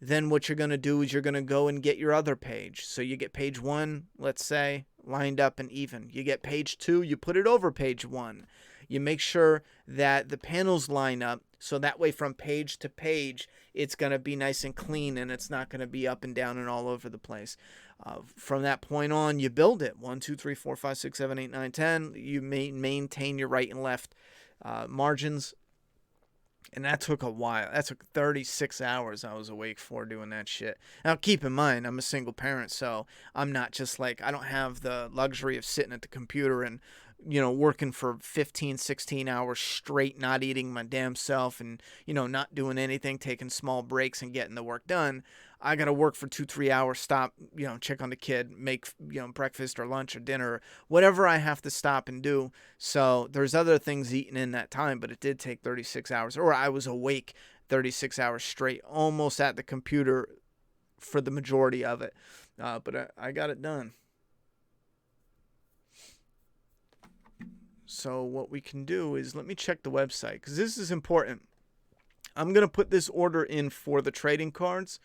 Then what you're going to do is you're going to go and get your other page. So you get page 1, let's say, lined up and even. You get page 2, you put it over page 1. You make sure that the panels line up so that way from page to page it's going to be nice and clean and it's not going to be up and down and all over the place. From that point on, you build it. 1, 2, 3, 4, 5, 6, 7, 8, 9, 10. You maintain your right and left margins. And that took a while. That took 36 hours I was awake for doing that shit. Now, keep in mind, I'm a single parent, so I'm not just like, I don't have the luxury of sitting at the computer and, working for 15, 16 hours straight, not eating my damn self and, not doing anything, taking small breaks and getting the work done. I got to work for 2-3 hours, stop, check on the kid, make, breakfast or lunch or dinner, whatever I have to stop and do. So there's other things eaten in that time, but it did take 36 hours, or I was awake 36 hours straight, almost at the computer for the majority of it. But I got it done. So what we can do is, let me check the website, because this is important. I'm going to put this order in for the trading cards.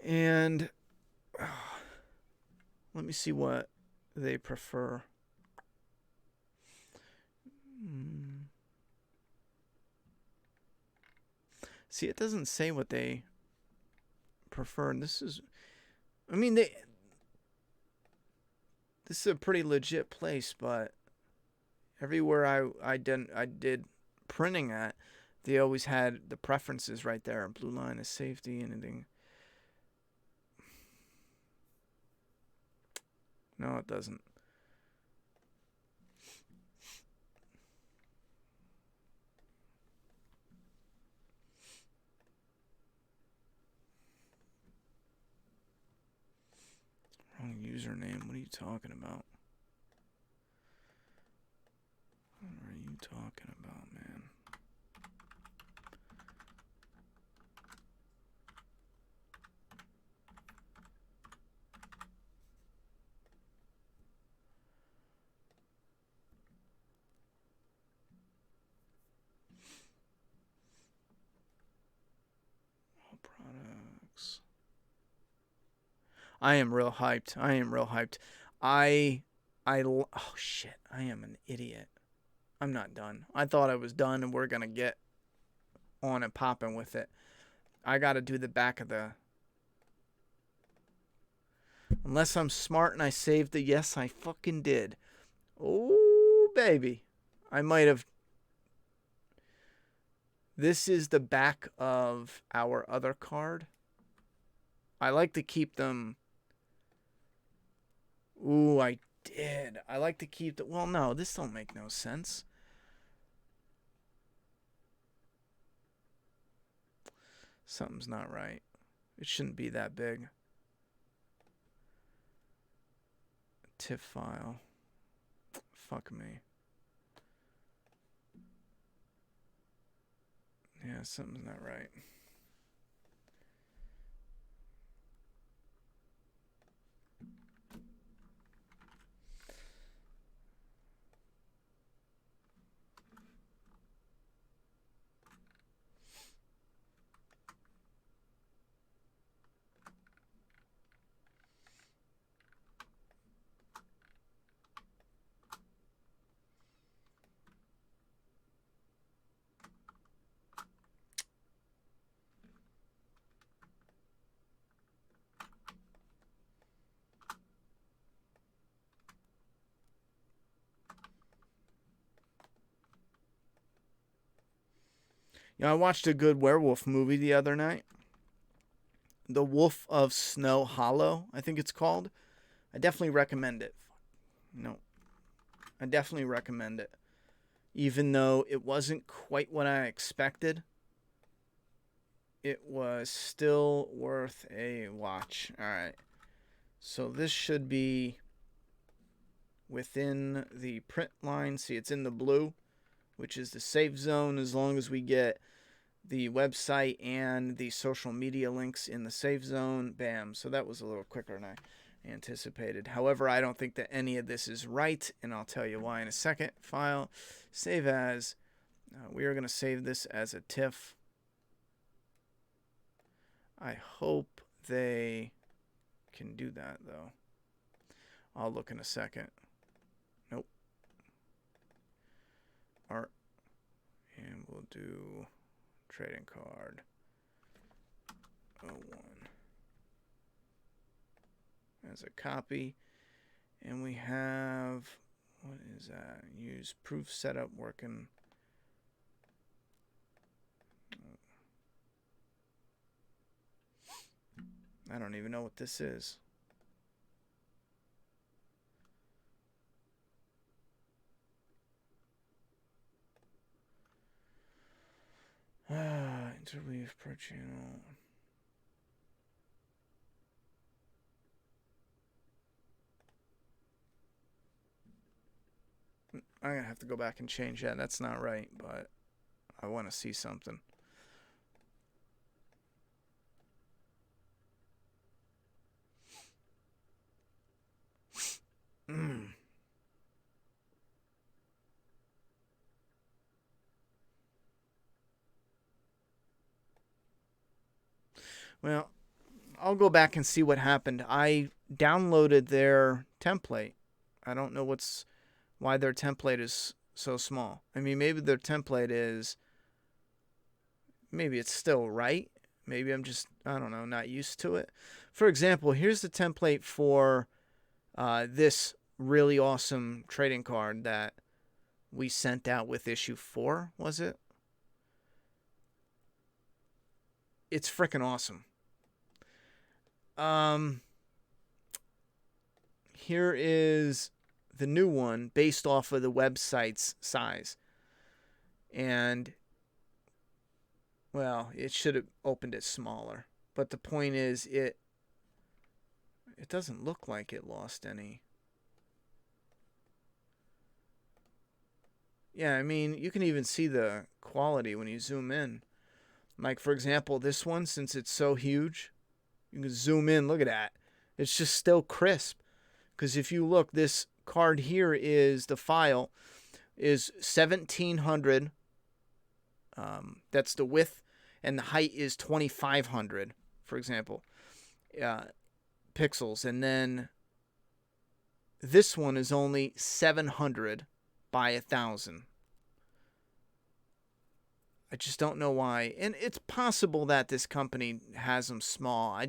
And let me see what they prefer. See, it doesn't say what they prefer. And this is, this is a pretty legit place, but everywhere I did printing at, they always had the preferences right there. Blue line is safety, anything. No, it doesn't. Wrong username. What are you talking about? What are you talking about, man? Products. I am real hyped. Oh shit, I am an idiot. I'm not done. I thought I was done and we're gonna get on and popping with it. I gotta do the back of the... Unless I'm smart and I saved the... Yes, I fucking did. Oh, baby. I might have... This is the back of our other card. I like to keep them... Ooh, I did. I like to keep the... Well, no, this don't make no sense. Something's not right. It shouldn't be that big. TIFF file. Fuck me. Yeah, something's not right. I watched a good werewolf movie the other night. The Wolf of Snow Hollow, I think it's called. I definitely recommend it. No. I definitely recommend it. Even though it wasn't quite what I expected, it was still worth a watch. Alright. So this should be within the print line. See, it's in the blue, which is the safe zone as long as we get the website and the social media links in the safe zone. Bam. So that was a little quicker than I anticipated. However, I don't think that any of this is right, and I'll tell you why in a second. File, save as. We are going to save this as a TIFF. I hope they can do that, though. I'll look in a second. Nope. Art. And we'll do trading card 01 as a copy. And we have, what is that? Use proof setup working. I don't even know what this is. Interleave per channel. I'm going to have to go back and change that. That's not right, but I want to see something. Well, I'll go back and see what happened. I downloaded their template. I don't know why their template is so small. I mean, maybe their template is, maybe it's still right. Maybe I'm just, I don't know, not used to it. For example, here's the template for this really awesome trading card that we sent out with issue 4, was it? It's freaking awesome. Here is the new one based off of the website's size. And, well, it should have opened it smaller. But the point is, it doesn't look like it lost any. Yeah, I mean, you can even see the quality when you zoom in. Like, for example, this one, since it's so huge, you can zoom in. Look at that. It's just still crisp. Because if you look, this card here is, the file is 1700. That's the width. And the height is 2500, for example, pixels. And then this one is only 700 by 1000. I just don't know why. And it's possible that this company has them small.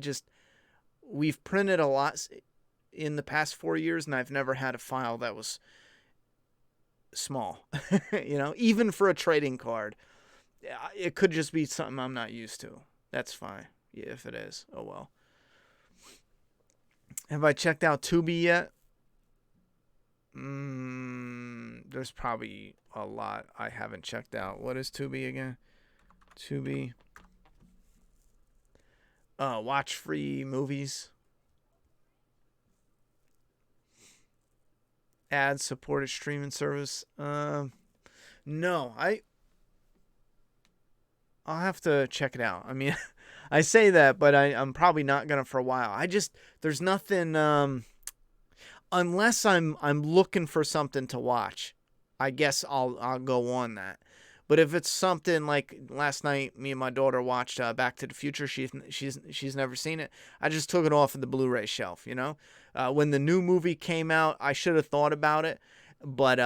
We've printed a lot in the past 4 years, and I've never had a file that was small. You know, even for a trading card. It could just be something I'm not used to. That's fine. Yeah, if it is. Oh, well. Have I checked out Tubi yet? There's probably a lot I haven't checked out. What is Tubi again? Tubi. Watch free movies. Ad supported streaming service. No, I'll have to check it out. I mean, I say that, but I'm probably not gonna for a while. There's nothing. Unless I'm looking for something to watch, I guess I'll go on that. But if it's something like last night, me and my daughter watched Back to the Future. She's never seen it. I just took it off of the Blu-ray shelf. You know, when the new movie came out, I should have thought about it. But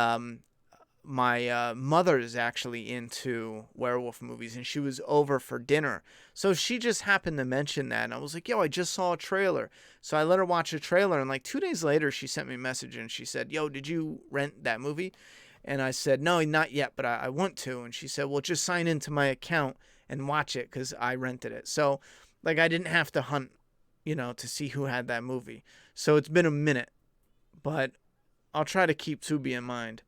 my mother is actually into werewolf movies, and she was over for dinner. So she just happened to mention that, and I was like, yo, I just saw a trailer. So I let her watch a trailer, and like 2 days later, she sent me a message, and she said, yo, did you rent that movie? And I said, no, not yet, but I want to. And she said, well, just sign into my account and watch it because I rented it. So, like, I didn't have to hunt, you know, to see who had that movie. So it's been a minute, but I'll try to keep Tubi in mind.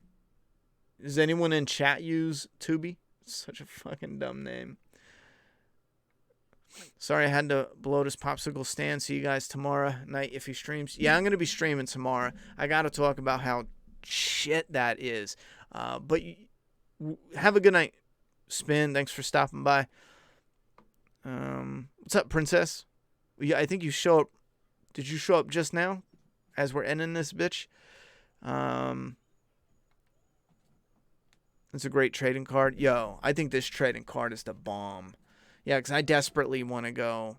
Does anyone in chat use Tubi? It's such a fucking dumb name. Sorry I had to blow this popsicle stand. See you guys tomorrow night if he streams. Yeah, I'm going to be streaming tomorrow. I got to talk about how shit that is. But have a good night, Spin. Thanks for stopping by. What's up, princess? Yeah, I think you show up. Did you show up just now as we're ending this bitch? It's a great trading card. Yo, I think this trading card is the bomb. Yeah, because I desperately want to go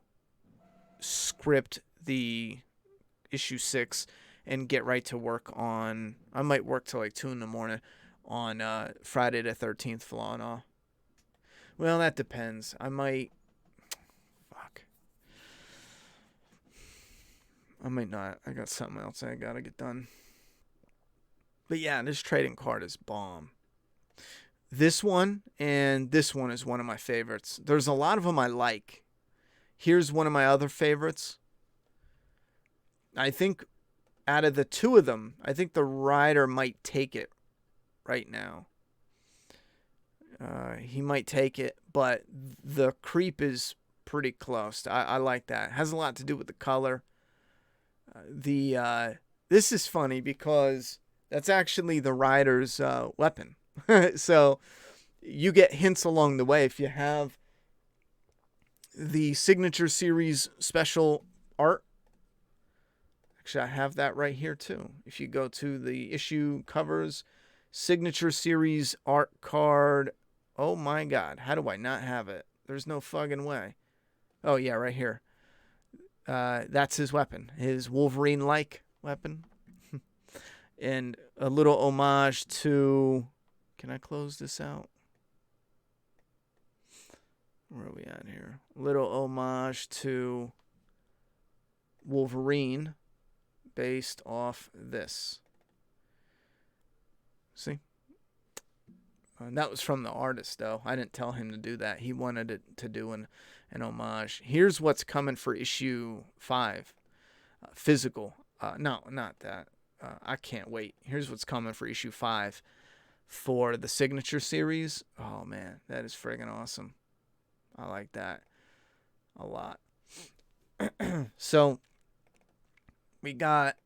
script the issue 6 and get right to work on... I might work till like 2 in the morning on Friday the 13th Flaw and All. Well, that depends. I might... Fuck. I might not. I got something else I gotta get done. But yeah, this trading card is bomb. This one and this one is one of my favorites. There's a lot of them I like. Here's one of my other favorites. I think out of the two of them, I think the rider might take it right now. He might take it, but the creep is pretty close. I like that. It has a lot to do with the color. This is funny because that's actually the rider's weapon. So you get hints along the way. If you have the Signature Series special art, actually I have that right here too. If you go to the issue covers, Signature Series art card. Oh my God, how do I not have it? There's no fucking way. Oh yeah, right here. That's his weapon, his Wolverine-like weapon. And a little homage to... Can I close this out? Where are we at here? Little homage to Wolverine based off this. See? And that was from the artist, though. I didn't tell him to do that. He wanted it to do an homage. Here's what's coming for issue 5. Physical. No, not that. I can't wait. Here's what's coming for issue 5 for the Signature Series. Oh, man. That is friggin' awesome. I like that a lot. So, we got...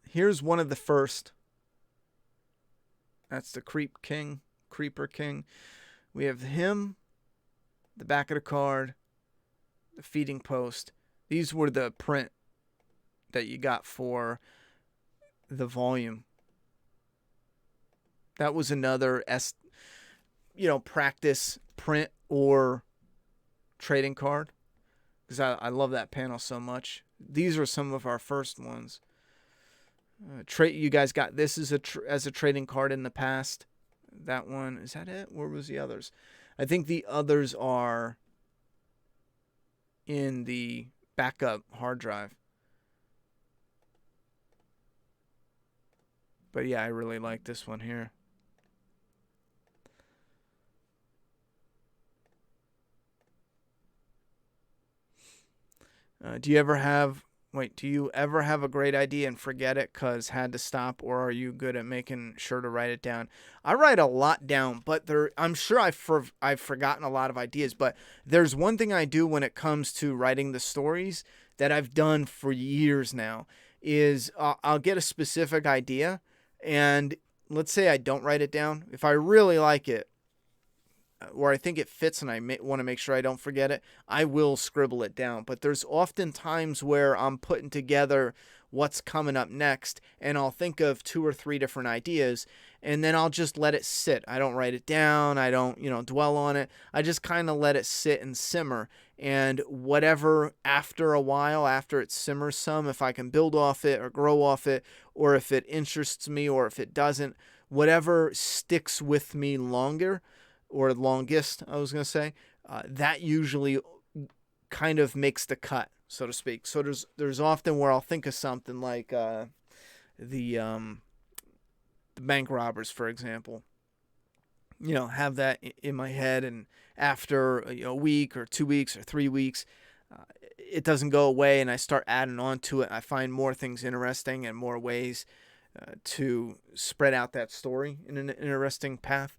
Here's one of the first. That's the Creeper King. We have him, the back of the card, the feeding post. These were the print that you got for the volume. That was another practice print or trading card, because I love that panel so much. These are some of our first ones. You guys got this as a trading card in the past. That one, is that it? Where was the others? I think the others are in the backup hard drive. But yeah, I really like this one here. Do you ever have a great idea and forget it because had to stop, or are you good at making sure to write it down? I write a lot down, but I'm sure I've forgotten a lot of ideas, but there's one thing I do when it comes to writing the stories that I've done for years now is I'll get a specific idea, and let's say I don't write it down. If I really like it, or I think it fits and I want to make sure I don't forget it, I will scribble it down. But there's often times where I'm putting together what's coming up next, and I'll think of 2 or 3 different ideas, and then I'll just let it sit. I don't write it down. I don't, dwell on it. I just kind of let it sit and simmer. And whatever, after a while, after it simmers some, if I can build off it or grow off it, or if it interests me or if it doesn't, whatever sticks with me longer, or longest, I was going to say, that usually kind of makes the cut, so to speak. So there's often where I'll think of something like the bank robbers, for example. Have that in my head, and after a week or 2 weeks or 3 weeks, it doesn't go away, and I start adding on to it. I find more things interesting and more ways to spread out that story in an interesting path.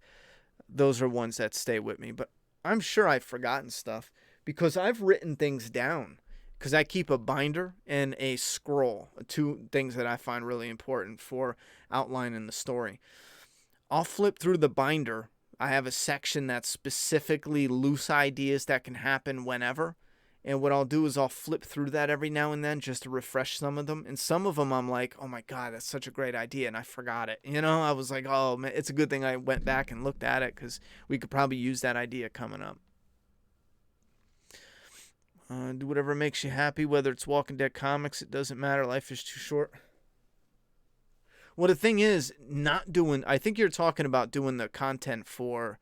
Those are ones that stay with me. But I'm sure I've forgotten stuff because I've written things down, because I keep a binder and a scroll, 2 things that I find really important for outlining the story. I'll flip through the binder. I have a section that's specifically loose ideas that can happen whenever. And what I'll do is I'll flip through that every now and then just to refresh some of them. And some of them I'm like, oh my God, that's such a great idea. And I forgot it. You know, I was like, oh man, it's a good thing I went back and looked at it because we could probably use that idea coming up. Do whatever makes you happy, whether it's Walking Dead comics. It doesn't matter. Life is too short. Well, the thing is, I think you're talking about doing the content for,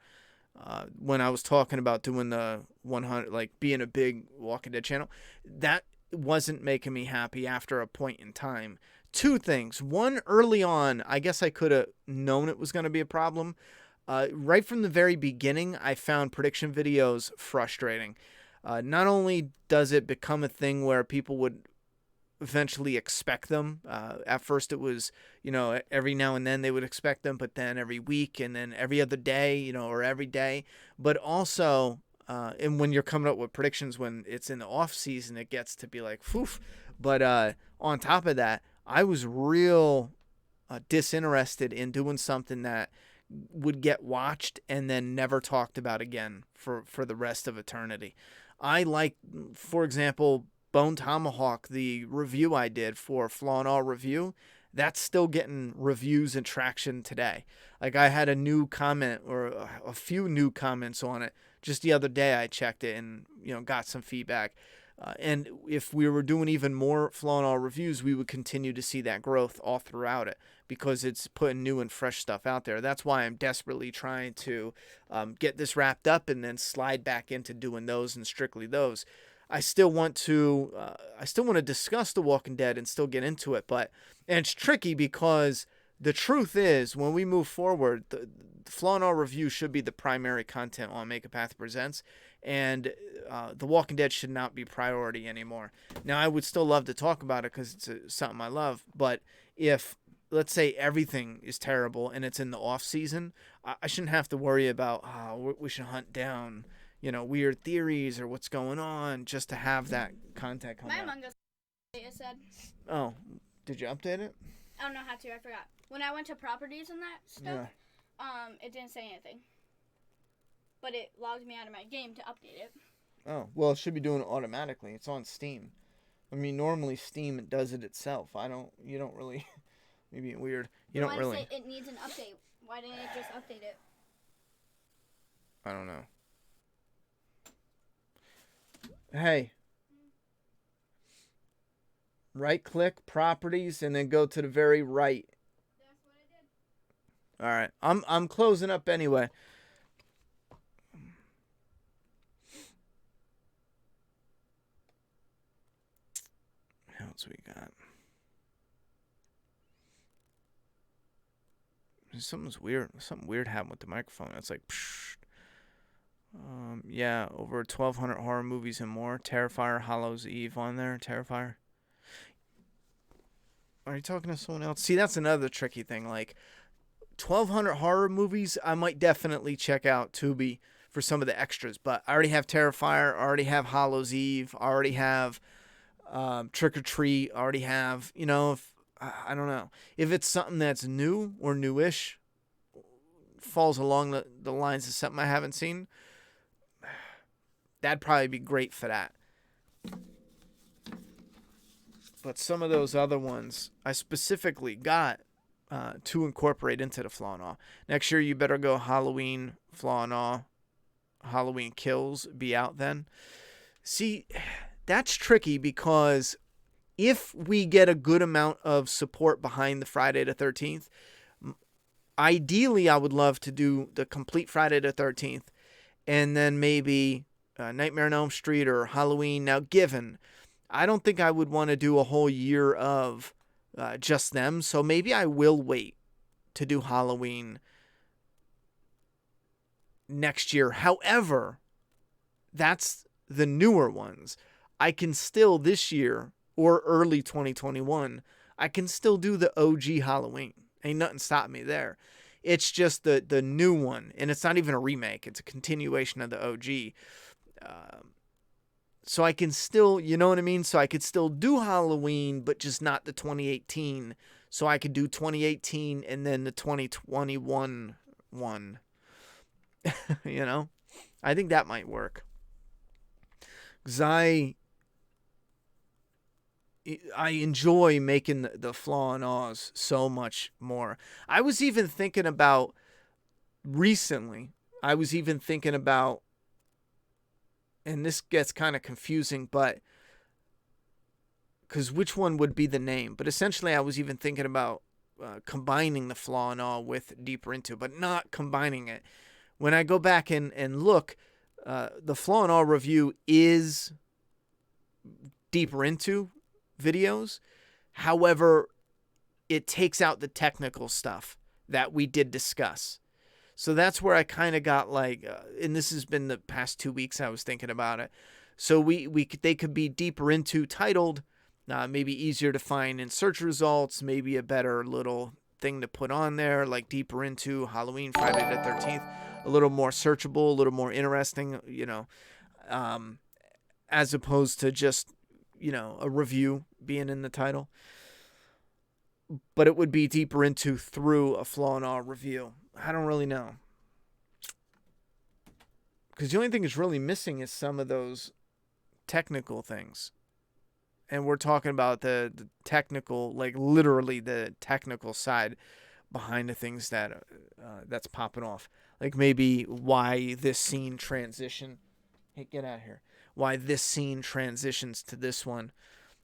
when I was talking about doing the 100, like being a big Walking Dead channel, that wasn't making me happy after a point in time. Two things. One, early on, I guess I could have known it was going to be a problem. Right from the very beginning, I found prediction videos frustrating. Not only does it become a thing where people would eventually expect them. At first it was, every now and then they would expect them, but then every week and then every other day, or every day. But also, and when you're coming up with predictions when it's in the off season, it gets to be like, poof. But on top of that, I was real disinterested in doing something that would get watched and then never talked about again for the rest of eternity. I like, for example, Bone Tomahawk, the review I did for Flaw and All Review, that's still getting reviews and traction today. Like I had a new comment or a few new comments on it just the other day. I checked it and got some feedback. And if we were doing even more Flaw and All reviews, we would continue to see that growth all throughout it because it's putting new and fresh stuff out there. That's why I'm desperately trying to get this wrapped up and then slide back into doing those and strictly those. I still want to discuss The Walking Dead and still get into it, and it's tricky because the truth is when we move forward, the Flaw and All review should be the primary content on Make a Path Presents, and The Walking Dead should not be priority anymore. Now, I would still love to talk about it because it's something I love, but if, let's say, everything is terrible and it's in the off season, I shouldn't have to worry about we should hunt down weird theories or what's going on just to have that content come out. My Manga Studio said. Oh, did you update it? I don't know how to. I forgot. When I went to properties and that stuff, it didn't say anything. But it logged me out of my game to update it. Oh, well, it should be doing it automatically. It's on Steam. I mean, normally Steam does it itself. You don't really, maybe weird. You don't really. Why did it say it needs an update? Why didn't it just update it? I don't know. Hey. Right click properties and then go to the very right. That's what I did. All right. I'm closing up anyway. What else we got? Something weird happened with the microphone. It's like psh. Yeah, over 1,200 horror movies and more. Terrifier, Hallows Eve on there. Terrifier. Are you talking to someone else? See, that's another tricky thing. Like, 1,200 horror movies, I might definitely check out Tubi for some of the extras. But I already have Terrifier. I already have Hallows Eve. I already have Trick or Treat. I already have, I don't know. If it's something that's new or newish, falls along the lines of something I haven't seen, that'd probably be great for that. But some of those other ones I specifically got to incorporate into the Flaw and All. Next year you better go Halloween, Flaw and All, Halloween Kills be out then. See, that's tricky because if we get a good amount of support behind the Friday the 13th, ideally I would love to do the complete Friday the 13th and then maybe Nightmare on Elm Street or Halloween. Now, given, I don't think I would want to do a whole year of just them, so maybe I will wait to do Halloween next year. However, that's the newer ones. I can still this year or early 2021, I can still do the OG Halloween. Ain't nothing stopping me there. It's just the new one, and it's not even a remake. It's a continuation of the OG. So I can still, you know what I mean? So I could still do Halloween, but just not the 2018. So I could do 2018 and then the 2021 one. You know, I think that might work. Because I enjoy making the flaw and ahs so much more. I was even thinking about recently, and this gets kind of confusing, but because which one would be the name? But essentially, I was even thinking about combining the flaw and all with deeper into, but not combining it. When I go back and look, the flaw and all review is deeper into videos. However, it takes out the technical stuff that we did discuss. So that's where I kind of got like, and this has been the past 2 weeks I was thinking about it. So they could be deeper into titled, maybe easier to find in search results, maybe a better little thing to put on there, like deeper into Halloween, Friday the 13th, a little more searchable, a little more interesting, as opposed to just, a review being in the title. But it would be deeper into through a flaw and all review. I don't really know. Because the only thing that's really missing is some of those technical things. And we're talking about the technical, like literally the technical side behind the things that's popping off. Like maybe why this scene transition. Hey, get out of here. Why this scene transitions to this one,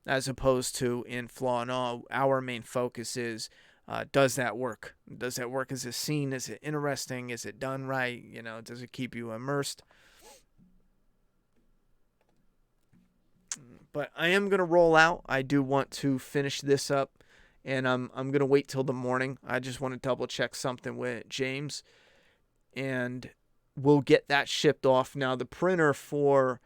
as opposed to in Flaw and All, our main focus is, does that work? Does that work as a scene? Is it interesting? Is it done right? Does it keep you immersed? But I am going to roll out. I do want to finish this up, and I'm going to wait till the morning. I just want to double check something with James, and we'll get that shipped off. Now, the printer for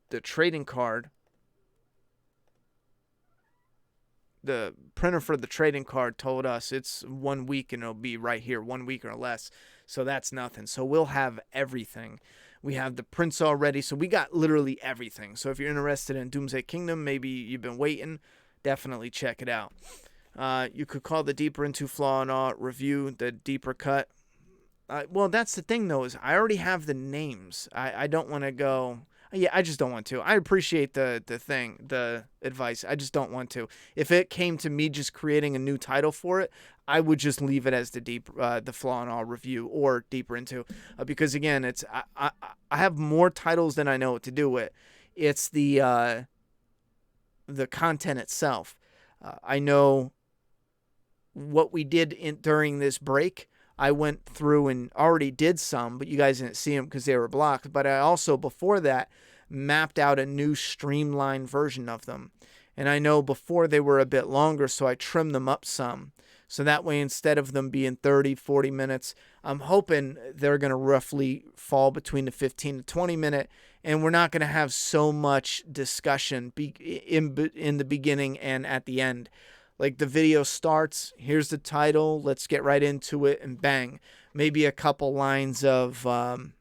the trading card, told us it's 1 week and it'll be right here, 1 week or less. So that's nothing. So we'll have everything. We have the prints already. So we got literally everything. So if you're interested in Doomsday Kingdom, maybe you've been waiting, definitely check it out. You could call the Deeper Into Flaw and All review the deeper cut. Well, that's the thing, though, is I already have the names. I don't want to go... Yeah, I just don't want to. I appreciate the advice. I just don't want to. If it came to me just creating a new title for it, I would just leave it as the Flaw and All review or Deeper Into, because again, I have more titles than I know what to do with. It's the content itself. I know what we did during this break. I went through and already did some, but you guys didn't see them because they were blocked. But I also, before that, mapped out a new streamlined version of them. And I know before they were a bit longer, so I trimmed them up some. So that way, instead of them being 30, 40 minutes, I'm hoping they're going to roughly fall between the 15 to 20 minute. And we're not going to have so much discussion in the beginning and at the end. Like the video starts, here's the title, let's get right into it, and bang. Maybe a couple lines of an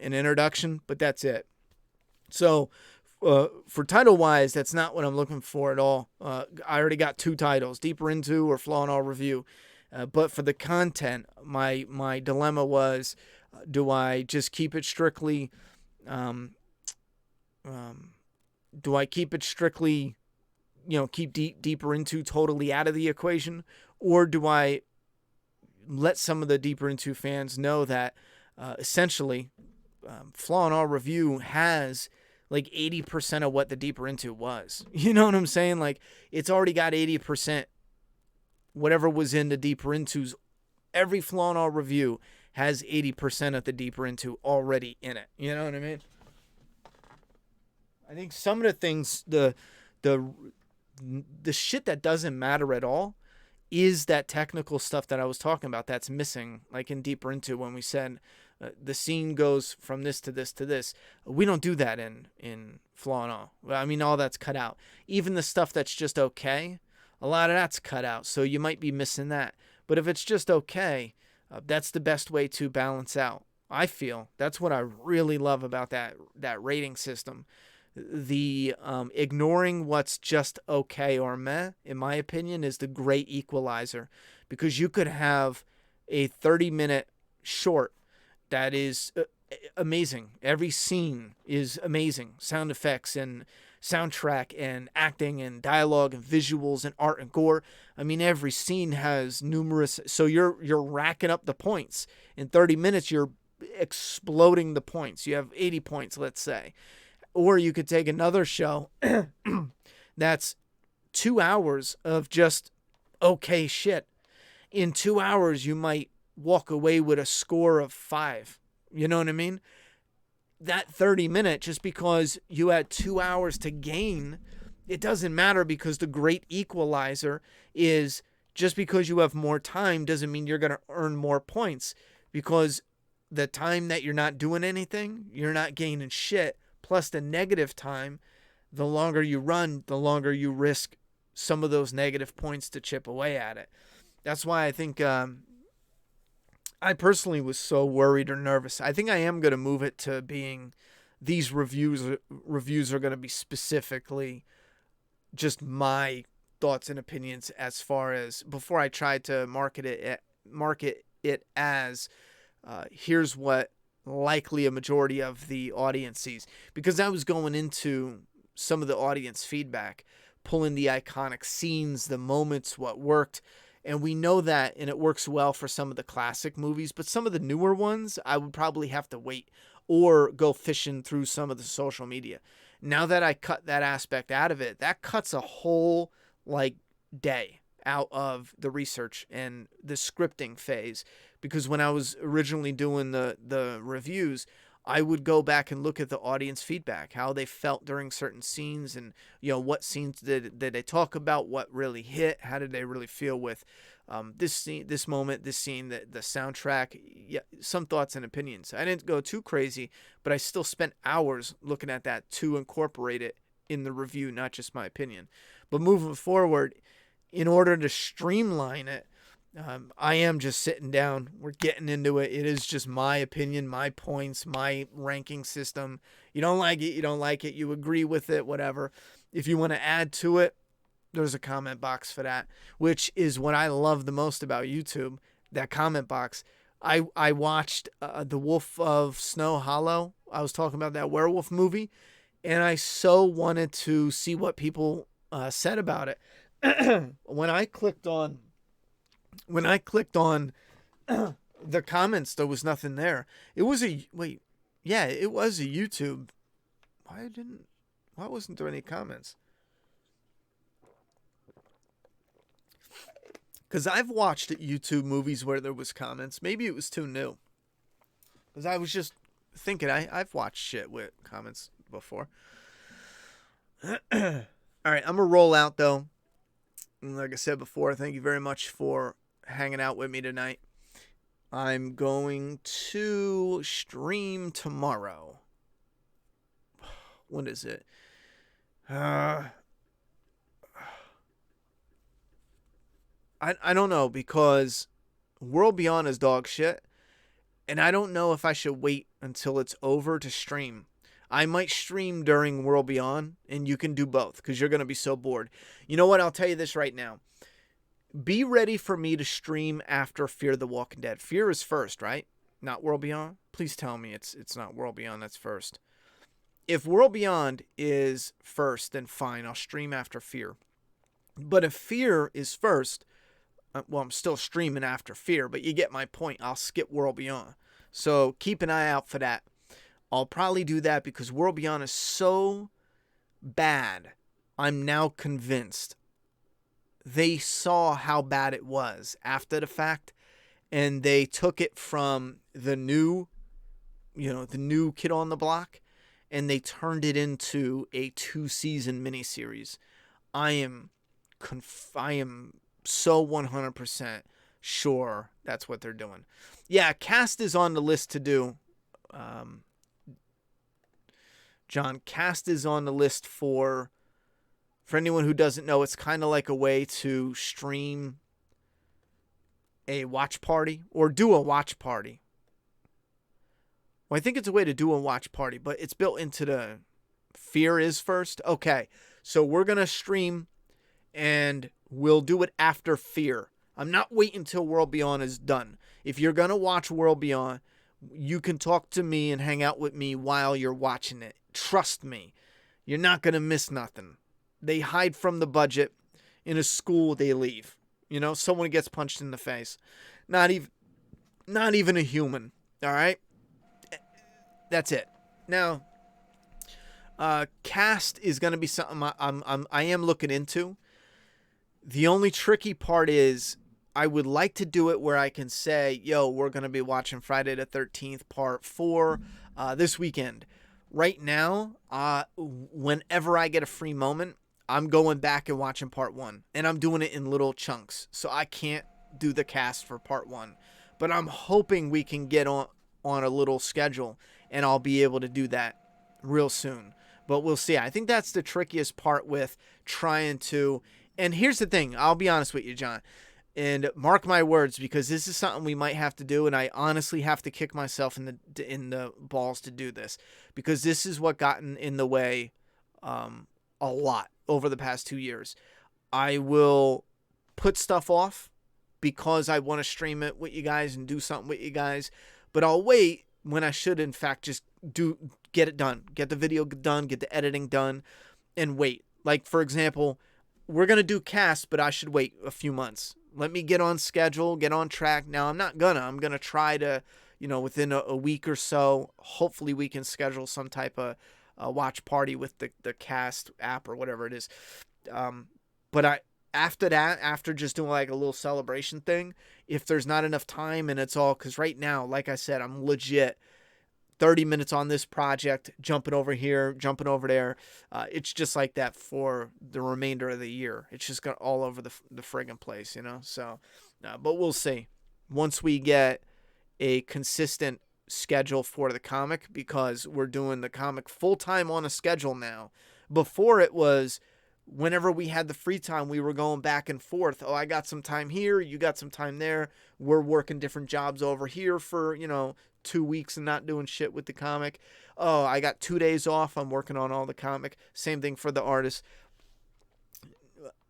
introduction, but that's it. So for title-wise, that's not what I'm looking for at all. I already got 2 titles, Deeper Into or Flaw and All Review. But for the content, my dilemma was, do I just keep it strictly... do I keep it strictly... keep deeper into totally out of the equation, or do I let some of the Deeper Into fans know that essentially Flaw and All Review has like 80% of what the Deeper Into was. You know what I'm saying? Like it's already got 80%. Whatever was in the Deeper Into's, every Flaw and All Review has 80% of the Deeper Into already in it. You know what I mean? I think some of the things, the shit that doesn't matter at all is that technical stuff that I was talking about that's missing, like in Deeper Into when we said the scene goes from this to this to this. We don't do that in Flaw and All. I mean, all that's cut out. Even the stuff that's just okay, a lot of that's cut out, so you might be missing that. But if it's just okay, that's the best way to balance out. I feel that's what I really love about that rating system. The ignoring what's just okay or meh, in my opinion, is the great equalizer, because you could have a 30-minute short that is amazing. Every scene is amazing. Sound effects and soundtrack and acting and dialogue and visuals and art and gore. I mean, every scene has numerous. So you're racking up the points. In 30 minutes, you're exploding the points. You have 80 points, let's say. Or you could take another show that's 2 hours of just okay shit. In 2 hours, you might walk away with a score of 5. You know what I mean? That 30-minute, just because you had 2 hours to gain, it doesn't matter, because the great equalizer is just because you have more time doesn't mean you're going to earn more points, because the time that you're not doing anything, you're not gaining shit, plus the negative time, the longer you run, the longer you risk some of those negative points to chip away at it. That's why I think I personally was so worried or nervous. I think I am going to move it to being these reviews are going to be specifically just my thoughts and opinions, as far as before I tried to market it as here's what likely a majority of the audience sees, because I was going into some of the audience feedback, pulling the iconic scenes, the moments, what worked. And we know that, and it works well for some of the classic movies, but some of the newer ones, I would probably have to wait or go fishing through some of the social media. Now that I cut that aspect out of it, that cuts a whole day out of the research and the scripting phase. Because when I was originally doing the reviews, I would go back and look at the audience feedback, how they felt during certain scenes, and what scenes did they talk about, what really hit, how did they really feel with this scene, this moment, this scene, the soundtrack, some thoughts and opinions. I didn't go too crazy, but I still spent hours looking at that to incorporate it in the review, not just my opinion. But moving forward, in order to streamline it, I am just sitting down. We're getting into it. It is just my opinion, my points, my ranking system. You don't like it, you don't like it. You agree with it, whatever. If you want to add to it, there's a comment box for that, which is what I love the most about YouTube, that comment box. I watched The Wolf of Snow Hollow. I was talking about that werewolf movie, and I so wanted to see what people said about it. When I clicked on the comments, there was nothing there. It was it was a YouTube. Why wasn't there any comments? Because I've watched YouTube movies where there was comments. Maybe it was too new. Because I was just thinking, I've watched shit with comments before. All right, I'm going to roll out, though. And like I said before, thank you very much for hanging out with me tonight. I'm going to stream tomorrow. When is it? I don't know, because World Beyond is dog shit, and I don't know if I should wait until it's over to stream. I might stream during World Beyond, and you can do both, because you're going to be so bored. You know what? I'll tell you this right now. Be ready for me to stream after Fear the Walking Dead. Fear is first, right? Not World Beyond? Please tell me it's not World Beyond that's first. If World Beyond is first, then fine. I'll stream after Fear. But if Fear is first, well, I'm still streaming after Fear, but you get my point. I'll skip World Beyond. So keep an eye out for that. I'll probably do that because World Beyond is so bad. I'm now convinced they saw how bad it was after the fact, and they took it from the new kid on the block, and they turned it into a 2-season miniseries. I am so 100% sure that's what they're doing. Yeah, Cast is on the list to do. John, Cast is on the list for anyone who doesn't know, it's kind of like a way to stream a watch party or do a watch party. Well, I think it's a way to do a watch party, but it's built into the Fear is first. Okay, so we're going to stream and we'll do it after Fear. I'm not waiting till World Beyond is done. If you're going to watch World Beyond, you can talk to me and hang out with me while you're watching it. Trust me. You're not going to miss nothing. They hide from the budget. In a school, they leave. You know, someone gets punched in the face. Not even a human. All right? That's it. Now, cast is going to be something I am looking into. The only tricky part is I would like to do it where I can say, yo, we're going to be watching Friday the 13th part 4 this weekend. Right now, whenever I get a free moment, I'm going back and watching part 1. And I'm doing it in little chunks. So I can't do the cast for part 1. But I'm hoping we can get on a little schedule. And I'll be able to do that real soon. But we'll see. I think that's the trickiest part with trying to... And here's the thing. I'll be honest with you, John. And mark my words, because this is something we might have to do, and I honestly have to kick myself in the balls to do this, because this is what gotten in the way a lot over the past 2 years. I will put stuff off because I want to stream it with you guys and do something with you guys, but I'll wait when I should, in fact, just get it done, get the video done, get the editing done, and wait. Like, for example, we're going to do cast, but I should wait a few months. Let me get on schedule, get on track. Now, I'm going to try to, within a week or so, hopefully we can schedule some type of watch party with the cast app or whatever it is. But after that, after just doing like a little celebration thing, if there's not enough time and it's all, because right now, like I said, I'm legit 30 minutes on this project, jumping over here, jumping over there. It's just like that for the remainder of the year. It's just got all over the friggin' place, So, but we'll see. Once we get a consistent schedule for the comic, because we're doing the comic full-time on a schedule now. Before it was whenever we had the free time, we were going back and forth. Oh, I got some time here. You got some time there. We're working different jobs over here for, 2 weeks and not doing shit with the comic. Oh, I got 2 days off. I'm working on all the comic. Same thing for the artist.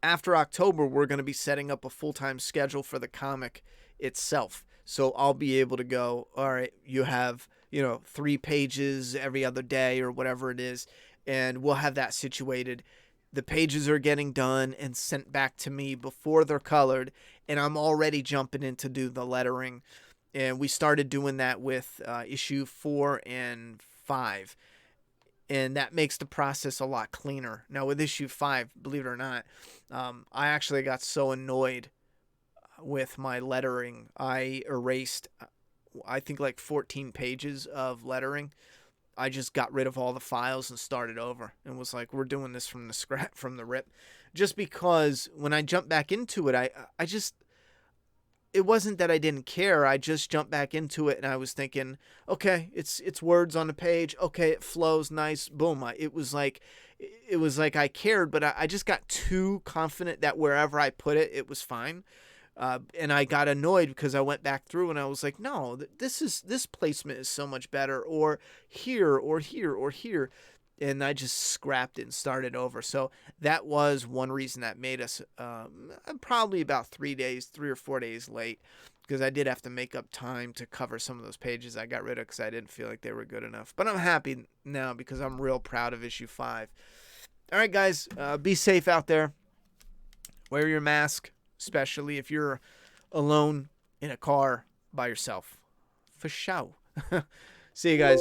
After October, we're going to be setting up a full-time schedule for the comic itself. So I'll be able to go, all right, you have, 3 pages every other day or whatever it is. And we'll have that situated. The pages are getting done and sent back to me before they're colored. And I'm already jumping in to do the lettering. And we started doing that with issue 4 and 5. And that makes the process a lot cleaner. Now, with issue 5, believe it or not, I actually got so annoyed with my lettering. I erased, I think, like 14 pages of lettering. I just got rid of all the files and started over. And was like, we're doing this from the rip. Just because when I jumped back into it, I just... It wasn't that I didn't care. I just jumped back into it and I was thinking, okay, it's words on the page. Okay, it flows nice. Boom. It was like I cared, but I just got too confident that wherever I put it, it was fine. And I got annoyed because I went back through and I was like, no, this placement is so much better, or here, or here, or here. And I just scrapped it and started over. So that was one reason that made us probably about 3 or 4 days late, because I did have to make up time to cover some of those pages I got rid of because I didn't feel like they were good enough. But I'm happy now because I'm real proud of issue 5. All right, guys, be safe out there. Wear your mask, especially if you're alone in a car by yourself. For sure. See you guys.